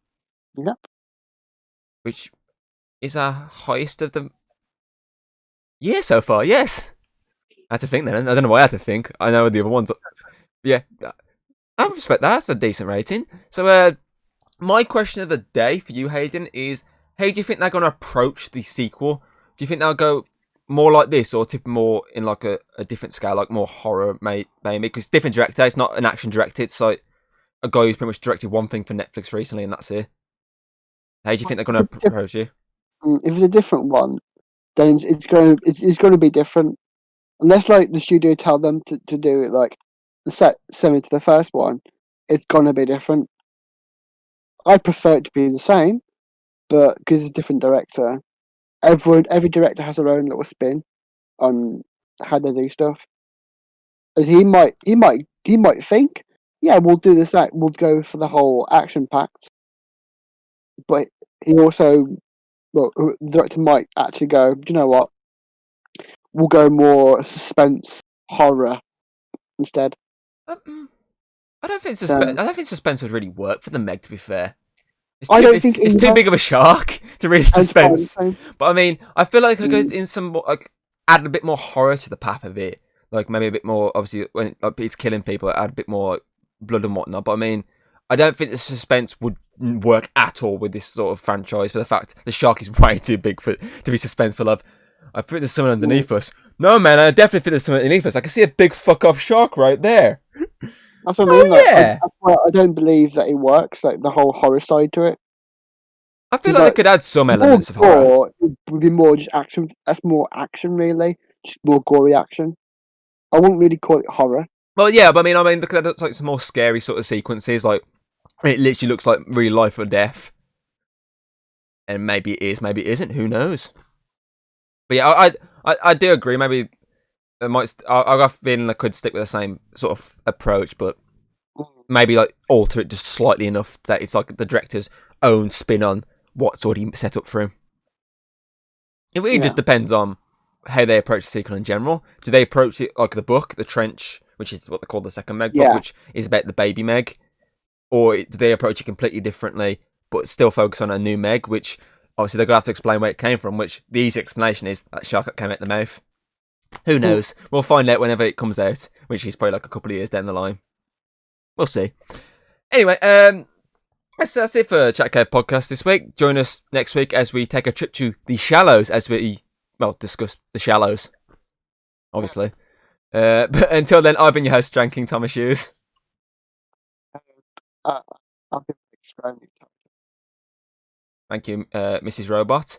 Speaker 2: Yep.
Speaker 1: Which is our highest of the year so far, yes. I had to think then. I don't know why I had to think. I know the other ones. Yeah, I respect that. That's a decent rating. So, my question of the day for you, Hayden, is how do you think they're going to approach the sequel? Do you think they'll go more like this, or tip more in like a different scale, like more horror, maybe? Because it's different director. It's not an action director. It's like a guy who's pretty much directed one thing for Netflix recently, and that's it. How do you think they're going to approach you?
Speaker 2: If it's a different one, then it's going to be different. Unless like the studio tell them to do it like similar to the first one, it's going to be different. I prefer it to be the same, but because it's a different director, every director has their own little spin on how they do stuff. And he might think, yeah, we'll do this. We'll go for the whole action packed. But he also, well, the director might actually go, do you know what? We'll go more suspense horror instead.
Speaker 1: I don't think
Speaker 2: So
Speaker 1: I don't think suspense would really work for the Meg. To be fair,
Speaker 2: I don't think
Speaker 1: it's too big of a shark to really suspense.
Speaker 2: same.
Speaker 1: But I mean, I feel like I go in some more, like add a bit more horror to the path of it. Like maybe a bit more. Obviously, when it's killing people, add a bit more like, blood and whatnot. But I mean, I don't think the suspense would work at all with this sort of franchise for the fact the shark is way too big to be suspenseful of. I think there's something underneath us. No, man, I definitely think there's something underneath us. I can see a big fuck off shark right there.
Speaker 2: That's what I mean.
Speaker 1: Yeah.
Speaker 2: I don't believe that it works. Like the whole horror side to it.
Speaker 1: I feel like they could add some elements of horror.
Speaker 2: It would be more just action. That's more action, really. Just more gory action. I wouldn't really call it horror.
Speaker 1: Well, yeah, but I mean, look at that, like some more scary sort of sequences. Like it literally looks like really life or death, and maybe it is, maybe it isn't. Who knows? But yeah, I do agree. Maybe I might. I got a feeling I could stick with the same sort of approach, but maybe like alter it just slightly enough that it's like the director's own spin on what's already set up for him. It really just depends on how they approach the sequel in general. Do they approach it like the book, The Trench, which is what they call the second Meg book, which is about the baby Meg? Or do they approach it completely differently, but still focus on a new Meg, which obviously they're going to have to explain where it came from, which the easy explanation is that shark that came out the mouth. Who knows? We'll find out whenever it comes out, which is probably like a couple of years down the line. We'll see. Anyway, that's it for Chat Cave Podcast this week. Join us next week as we take a trip to the Shallows as we, discuss the Shallows, obviously. But until then, I've been your host, Dranking Thomas Hughes.
Speaker 2: I've been extremely tough.
Speaker 1: Thank you, Mrs. Robot.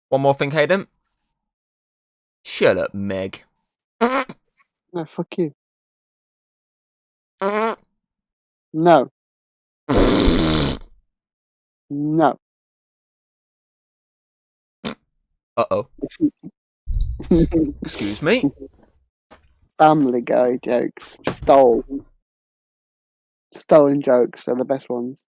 Speaker 1: One more thing, Hayden. Shut up, Meg.
Speaker 2: No, fuck you. No. No.
Speaker 1: Uh-oh. Excuse me?
Speaker 2: Family Guy jokes. Stolen jokes are the best ones.